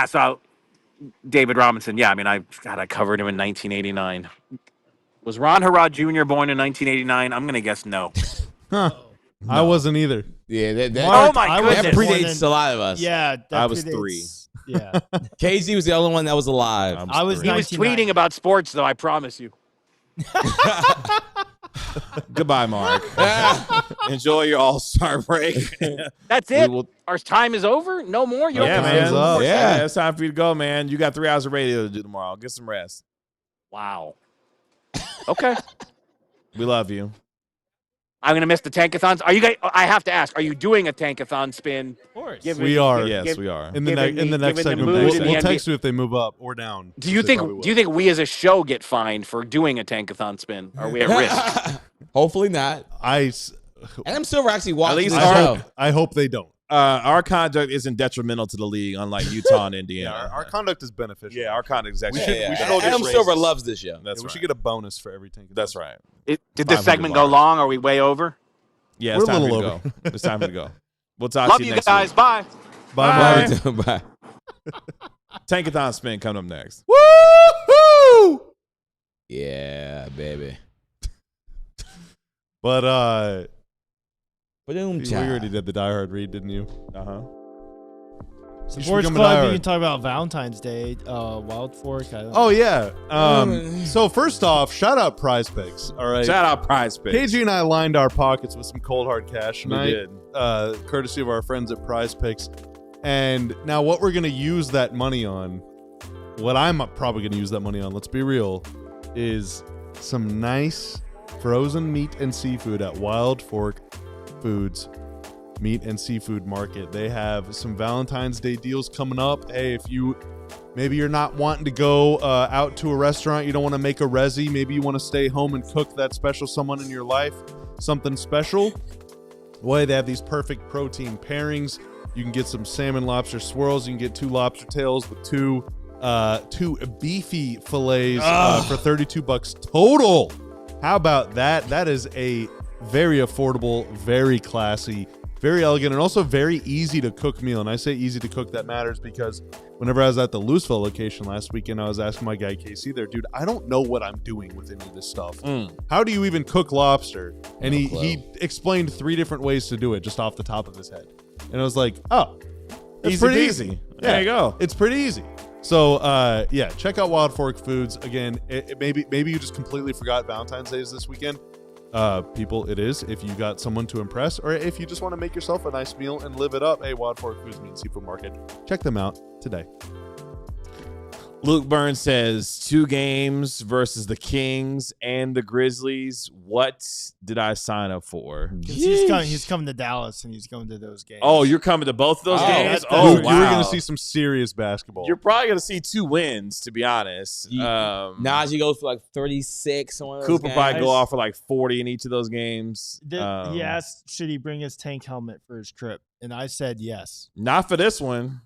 So David Robinson. Yeah, I mean, I covered him in 1989. Was Ron Harrod Jr. born in 1989? I'm gonna guess no.
Huh. No. I wasn't either.
Yeah,
Oh my
that
goodness.
predates a lot of us.
Yeah, that
I was
predates-
3.
Yeah,
KZ was the only one that was alive.
I was.
He was
99.
tweeting about sports, though. I promise you.
Goodbye, Mark. Enjoy your All-Star break.
That's it.
will-
Our time is over. No more. You don't
Yeah,
have to
man.
say one more
Yeah,
thing?
it's time for you to go, man. You got 3 hours of radio to do tomorrow. Get some rest.
Wow. Okay.
We love you.
I'm gonna miss the Tankathons. Are you guys? I have to ask. Are you doing a Tankathon spin?
Of course.
We are.
Yes, we are.
In the next
given the
segment,
mood in the
we'll
NBA.
text you if they move up or down.
Do you
They probably
think?
will.
Do you think we as a show get fined for doing a Tankathon spin? Are we at risk?
Hopefully not.
I
Adam Silver actually watched
least
the
our-
show.
I hope they don't.
Our conduct isn't detrimental to the league, unlike Utah and
Yeah,
Indiana.
our conduct is beneficial.
Yeah, our conduct is actually.
we should all get
Adam
raises.
Silver loves this show.
That's
we
right.
should get a bonus for every tank.
That's right.
Did this
500
segment go
bars.
long? Are we way over?
Yeah,
We're
it's
a
time for
little
you to
over.
go. It's time for you to go. We'll talk
Love
to you
you
next
guys.
week.
Bye.
Bye.
Bye.
Bye.
Tankathon spin coming up next.
Woo!
Yeah, baby.
But
Ba-doom,
you already did the Die Hard read, didn't you?
Uh-huh.
should
Sports
become a
Club. You
diehard.
can talk about Valentine's Day. Wild Fork. I don't
Oh yeah. So first off, shout out Prize Picks. All right.
Shout out Prize Picks.
KG and I lined our pockets with some cold hard cash
We
tonight,
did.
courtesy of our friends at Prize Picks. And now what we're gonna use that money on, what I'm probably gonna use that money on, let's be real, is some nice frozen meat and seafood at Wild Fork Foods Meat and Seafood Market. They have some Valentine's Day deals coming up. Hey, if maybe you're not wanting to go out to a restaurant, you don't want to make a resi, maybe you want to stay home and cook that special someone in your life something special. Boy, they have these perfect protein pairings. You can get some salmon lobster swirls. You can get 2 lobster tails with two beefy fillets for $32 total. How about that? That is a very affordable, very classy, very elegant, and also very easy to cook meal. And I say easy to cook, that matters because whenever I was at the Louisville location last weekend, I was asking my guy KC there, dude, I don't know what I'm doing with any of this stuff. How do you even cook lobster? And he explained 3 different ways to do it just off the top of his head. And I was like, oh, that's
Easy
pretty
peasy.
easy.
There you go.
It's pretty easy. So, check out Wild Fork Foods. Again, maybe you just completely forgot Valentine's Day is this weekend. People, it is. If you got someone to impress, or if you just want to make yourself a nice meal and live it up, hey, Wild Fork Foods Meat and Seafood Market. Check them out today.
Luke Burns says 2 games versus the Kings and the Grizzlies. What did I sign up for?
He's coming to Dallas and he's going to those games.
Oh, you're coming to both of those games?
Luke,
Wow.
you're going to see some serious basketball.
You're probably going to see 2 wins, to be honest.
Naji goes for like 36.
Cooper probably go off for like 40 in each of those games.
He asked, should he bring his tank helmet for his trip? And I said yes.
Not for this one.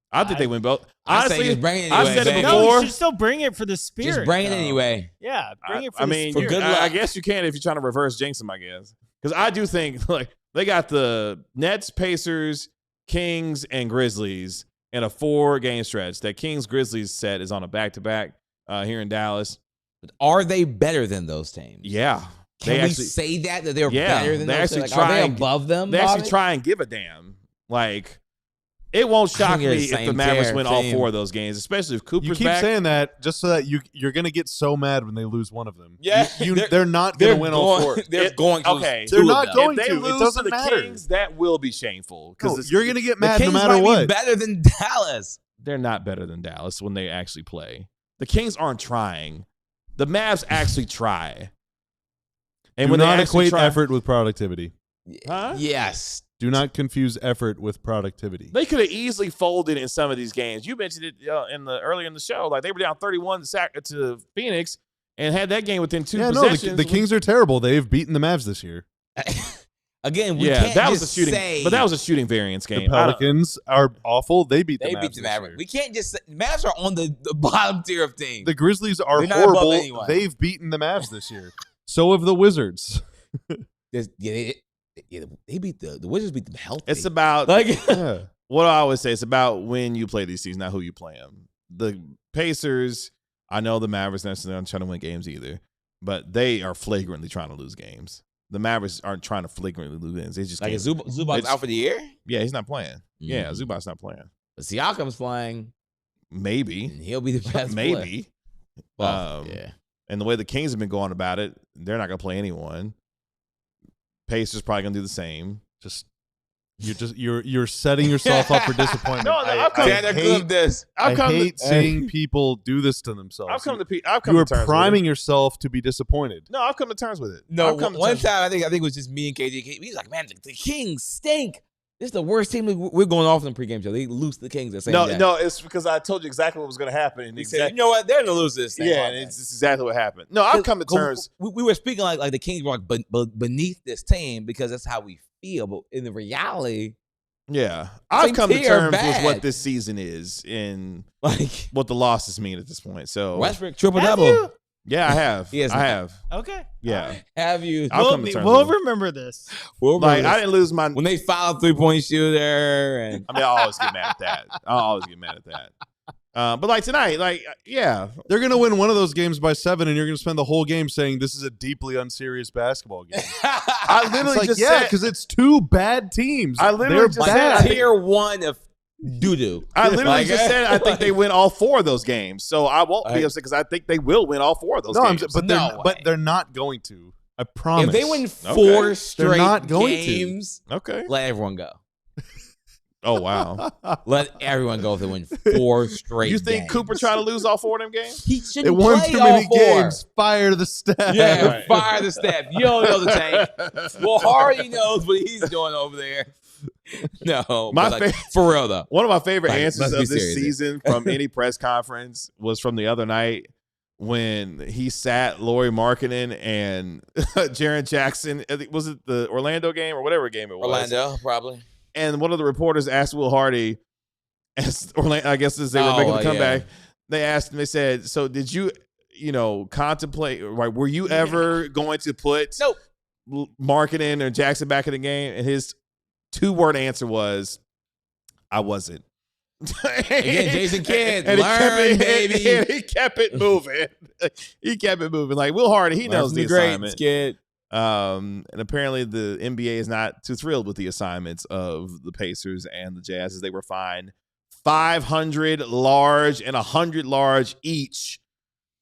I think they win both. Honestly,
just bring it anyway,
I said it
baby.
before.
No, you should still bring it for the spirit.
Just bring it anyway.
Yeah, bring it for the spirit.
For good luck.
I guess you can if you're trying to reverse jinx them, I guess. Because I do think like they got the Nets, Pacers, Kings, and Grizzlies in a 4-game stretch. That Kings-Grizzlies set is on a back-to-back here in Dallas.
But are they better than those teams?
Yeah.
Can we say that they're better than those teams? Like, are they above them?
They actually try and give a damn. Like, it won't shock me if the Mavericks win all 4 of those games, especially if Cooper's back.
You keep saying that just so that you're going to get so mad when they lose one of them.
Yeah.
They're not going to win all 4.
They're going to
okay.
lose.
They're not going
if they
to.
lose
It doesn't
to the
matter.
Kings, that will be shameful. Because
you're going to get mad
the Kings
no matter
might
what.
Be better than Dallas.
They're not better than Dallas when they actually play. The Kings aren't trying. The Mavs actually try. And
Do not equate effort with productivity.
Huh?
Yes.
Do not confuse effort with productivity.
They could have easily folded in some of these games. You mentioned it earlier in the show. Like they were down 31 to Phoenix and had that game within 2 possessions.
No, the Kings are terrible. They've beaten the Mavs this year.
Again, we can't
that
just
was a shooting,
say
but that was a shooting variance game.
The Pelicans are awful. They beat the Mavs.
Mavericks. We can't just say Mavs are on the bottom tier of teams.
The Grizzlies are
They're not above
horrible.
anyone.
They've beaten the Mavs this year. So have the Wizards.
They beat the Wizards beat them healthy.
It's about what I always say. It's about when you play these teams, not who you play them. The Pacers, I know the Mavericks necessarily aren't trying to win games either, but they are flagrantly trying to lose games. The Mavericks aren't trying to flagrantly lose games. They just
like Zubac's out for the year.
Yeah, he's not playing. Yeah, Zubac's not playing.
But Siakam's playing.
Maybe
And he'll be the best.
Maybe.
Well, yeah.
And the way the Kings have been going about it, they're not going to play anyone. Pacers probably going to do the same.
You're setting yourself up for disappointment.
I
hate seeing people do this to themselves. You are priming yourself to be disappointed.
No, I've come to terms with it.
No, one time I think it was just me and KJ. He's like, man, the Kings stink. This is the worst team. We're going off in the pregame show. They lose the Kings.
No, it's because I told you exactly what was going to happen. And
he said, you know what? They're going to lose this thing.
Yeah, and it's exactly what happened. No, I've come to terms.
We were speaking like the Kings were like beneath this team because that's how we feel. But in the reality,
yeah, I've come to terms with what this season is and like what the losses mean at this point. So
Westbrook triple-double.
Yeah, I have. I have.
Okay.
Yeah.
Have you?
We'll remember this.
I didn't lose my.
When they fouled 3-point shooter. And
I mean, I'll always get mad at that. But like tonight,
they're going to win one of those games by 7, and you're going to spend the whole game saying this is a deeply unserious basketball game.
I literally just said,
because it's 2 bad teams.
I literally just said
tier 1 of doo-doo.
I literally just said I think they win all 4 of those games. So I won't be upset because I think they will win all 4 of those games.
But they're not going to. I promise.
If they win 4 straight
not going
games, let everyone go.
Oh, wow.
Let everyone go if they win 4 straight
You think
games.
Cooper trying to lose all 4 of them games?
He shouldn't
It won
play
too
all
many
4.
games. Fire the staff.
Yeah, fire the staff. You don't know the tank. Well, Hardy knows what he's doing over there. No, for real though.
One of my favorite answers of this
serious
season from any press conference was from the other night when he sat Lauri Markkanen and Jaren Jackson. Was it the Orlando game or whatever game it was?
Orlando, probably.
And one of the reporters asked Will Hardy, as Orlando, I guess as they were making the comeback, they asked him, they said, so did you contemplate, right? Were you ever going to put Markkanen or Jackson back in the game? And his 2-word answer was, I wasn't.
Again, Jason Kidd, learn, baby.
And he kept it moving. Like Will Hardy, he knows the assignment.
Kid.
And apparently the NBA is not too thrilled with the assignments of the Pacers and the Jazz as they were fined $500 large and $100 each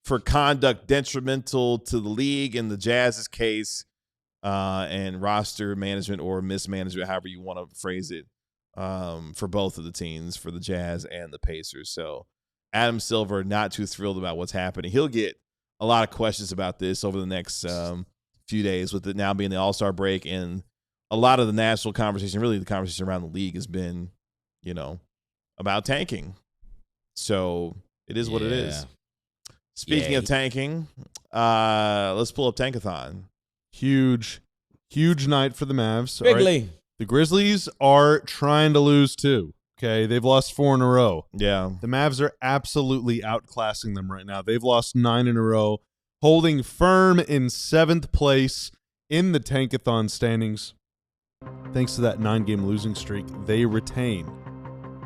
for conduct detrimental to the league in the Jazz's case, and roster management or mismanagement, however you want to phrase it, for both of the teams, for the Jazz and the Pacers. So Adam Silver, not too thrilled about what's happening. He'll get a lot of questions about this over the next few days, with it now being the All-Star break, and a lot of the national conversation, really the conversation around the league, has been, about tanking. So it is what it is. Speaking of tanking, let's pull up Tankathon.
Huge night for the Mavs.
Bigly.
Right. The Grizzlies are trying to lose too. Okay, they've lost 4 in a row.
Yeah.
The Mavs are absolutely outclassing them right now. They've lost 9 in a row, holding firm in 7th place in the Tankathon standings. Thanks to that 9-game losing streak, they retain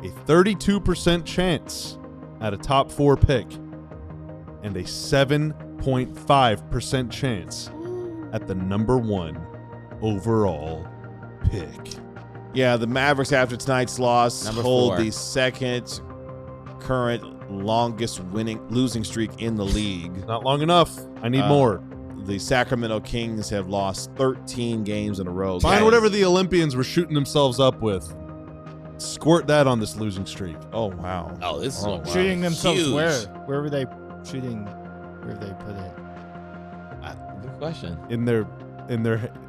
a 32% chance at a top 4 pick and a 7.5% chance at the number 1 overall pick.
Yeah, the Mavericks, after tonight's loss,
Number
hold
4.
the second current longest losing streak in the league.
Not long enough. I need more.
The Sacramento Kings have lost 13 games in a row.
Find
Guys.
whatever the Olympians were shooting themselves up with. Squirt that on this losing streak.
Oh, wow.
Oh, this is
wow.
Shooting themselves
Huge.
where? Where were they shooting? Where did they put it?
Good question.
In their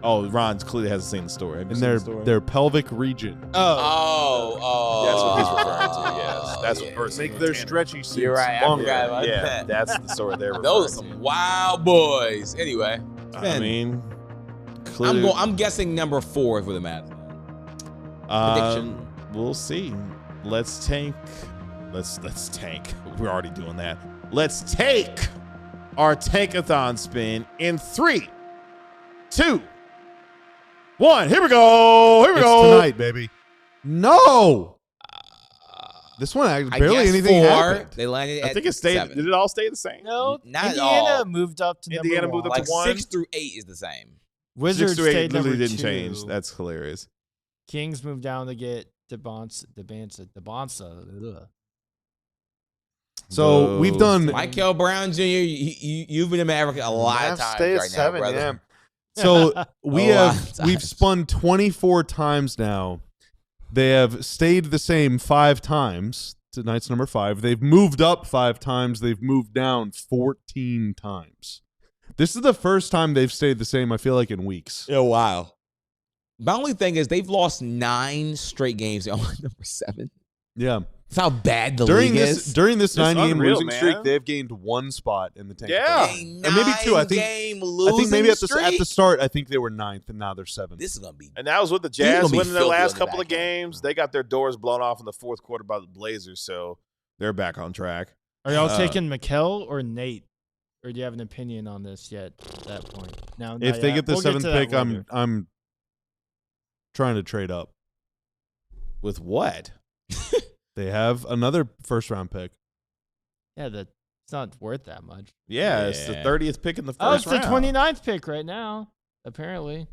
Oh, Ron clearly hasn't seen the story. Have you seen the story?
their pelvic region.
Oh.
That's what he's referring to, yes. That's what Percy
Make
was
their
Tanner.
stretchy suits
You're right. I
longer.
forgot about
Yeah,
that.
that's the story they're referring
Those are
to.
some wild boys. Anyway,
I mean, clearly,
I'm guessing number 4 for the Mavs. Prediction.
We'll see. Let's tank. Let's tank. We're already doing that. Let's take our Tankathon spin in 3, 2, 1. Here we go. Here we
It's
go.
tonight, baby. No. This one,
I
barely
guess
anything
4.
happened.
They landed
I
at
think it stayed.
7.
Did it all stay the same?
No,
Not at
Indiana
all.
moved up to
Indiana
number
moved up
1.
to
Like
1.
6 through 8 is the same.
Wizards
6 to 8
stayed number
literally didn't
2.
change. That's hilarious.
Kings moved down to get DeBonsa. Ugh.
So we've done.
Michael Brown Jr., you've been a Maverick a lot of times
stay at
right
7,
now, brother.
yeah. So
lot of
we've
times.
spun 24 times now. They have stayed the same 5 times. Tonight's number 5. They've moved up 5 times. They've moved down 14 times. This is the first time they've stayed the same, I feel like, in weeks.
Yeah, wow. My only thing is they've lost 9 straight games. They're only number 7.
Yeah.
That's how bad the
During
league
this
is.
9-game
unreal,
losing
man.
streak, they've gained 1 spot in the tank.
Yeah.
And maybe 2. I think maybe at the start, I think they were 9th, and now they're 7th.
This is gonna be.
And that was with the
He's gonna
Jazz
be
winning their
filthy
last
on the
couple of
back end.
games. They got their doors blown off in the 4th quarter by the Blazers, so they're back on track.
Are y'all
Uh,
taking Mikal or Nate? Or do you have an opinion on this yet at that point? No, not
If they
yet.
get the
We'll
7th
to that
pick,
later.
I'm trying to trade up.
With what?
They have another first-round pick.
Yeah, it's not worth that much.
Yeah, it's the
Yeah.
30th pick in the
Oh, it's
first
the
round.
29th pick right now, apparently.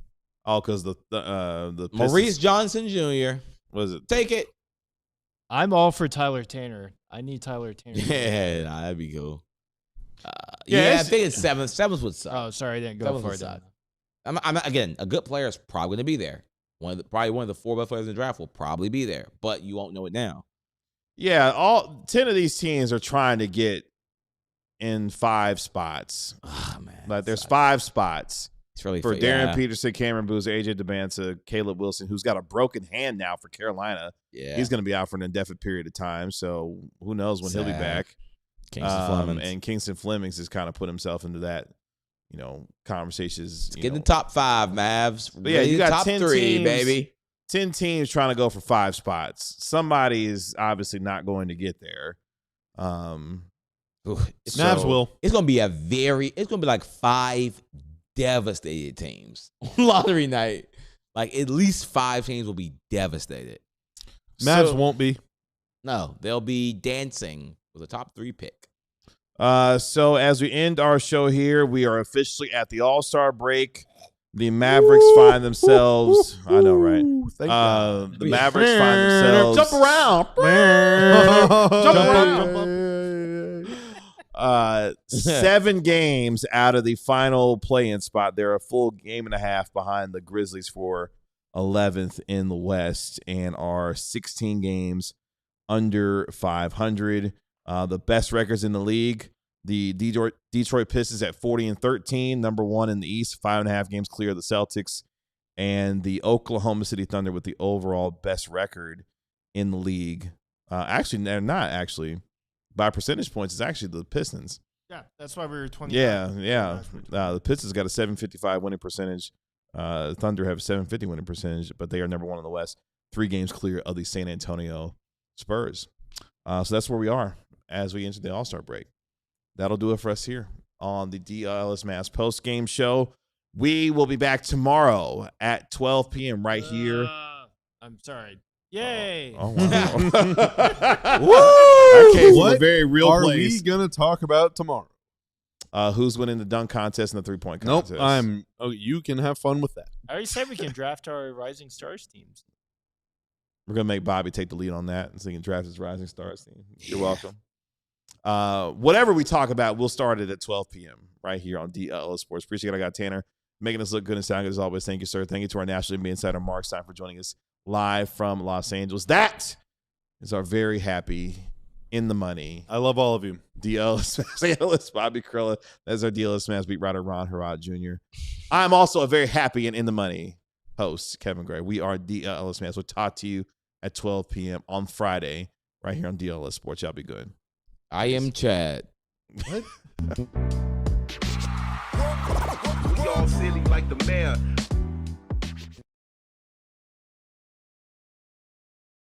Oh, because the Pistons-
Maurice Johnson Jr.
was it?
Take it.
I'm all for Tyler Tanner. I need Tyler Tanner.
Yeah, nah, that'd be cool.
Yeah,
Yeah, I
it's-
think it's 7th. 7th would suck.
Oh, sorry, I didn't go
Seventh
for
would
it.
suck.
then.
I'm again, a good player is probably going to be there. Probably one of the 4 best players in the draft will probably be there, but you won't know it now.
Yeah, all 10 of these teams are trying to get in 5 spots.
Oh man,
Like there's 5 spots
It's really
for
fa-
Darren
yeah.
Peterson, Cameron Boozer, AJ DeBanza, Caleb Wilson, who's got a broken hand now for Carolina.
Yeah,
He's going to be out for an indefinite period of time, so who knows when he'll be
Sad.
back.
Kingston Flemings.
And Kingston Flemings has kind of put himself into that, conversations.
Let's get in the top 5, Mavs.
But yeah,
Ready
you
to
got
top
10
3,
teams.
baby.
10 teams trying to go for 5 spots. Somebody is obviously not going to get there.
Ooh, it's,
Mavs
So-
will.
it's gonna be it's gonna be like 5 devastated teams on lottery night. Like at least 5 teams will be devastated.
Mavs
So-
won't be.
No, they'll be dancing with a top 3 pick.
So as we end our show here, we are officially at the All-Star break. The Mavericks find themselves. I know, right?
Thank God.
The Mavericks find themselves.
Jump around.
Jump
Jump
around. 7 games out of the final play-in spot. They're a full game and a half behind the Grizzlies for 11th in the West and are 16 games under 500. The best records in the league, the Detroit Pistons at 40-13, number 1 in the East, 5.5 games clear of the Celtics, and the Oklahoma City Thunder with the overall best record in the league. Actually, they're not actually. By percentage points, it's actually the Pistons.
Yeah, that's why we were 20.
Yeah. The Pistons got a 755 winning percentage. Thunder have a 750 winning percentage, but they are number 1 in the West, 3 games clear of the San Antonio Spurs. So that's where we are as we enter the All-Star break. That'll do it for us here on the DLLS Mavs post-game show. We will be back tomorrow at 12 p.m. right here.
I'm sorry. Yay!
Oh, wow. Woo! That came from a very real
are
place.
we going to talk about tomorrow?
Who's winning the dunk contest and the 3-point contest?
Nope. You can have fun with that.
I already said we can draft our Rising Stars teams.
We're going to make Bobby take the lead on that so he can draft his Rising Stars team. You're welcome. Whatever we talk about, we'll start it at 12 p.m. right here on DLLS Sports. Appreciate it. I got Tanner making us look good and sound good as always. Thank you, sir. Thank you to our National NBA insider, Marc Stein, for joining us live from Los Angeles. That is our very happy in the money.
I love all of you.
DLLS Bobby Krilla. That's our DLLS Mavs beat writer, Ron Harrod Jr. I'm also a very happy and in the money host, Kevin Gray. We are DLLS Mavs. We'll talk to you at 12 p.m. on Friday right here on DLLS Sports. Y'all be good.
I am Chad.
We all silly like the mayor.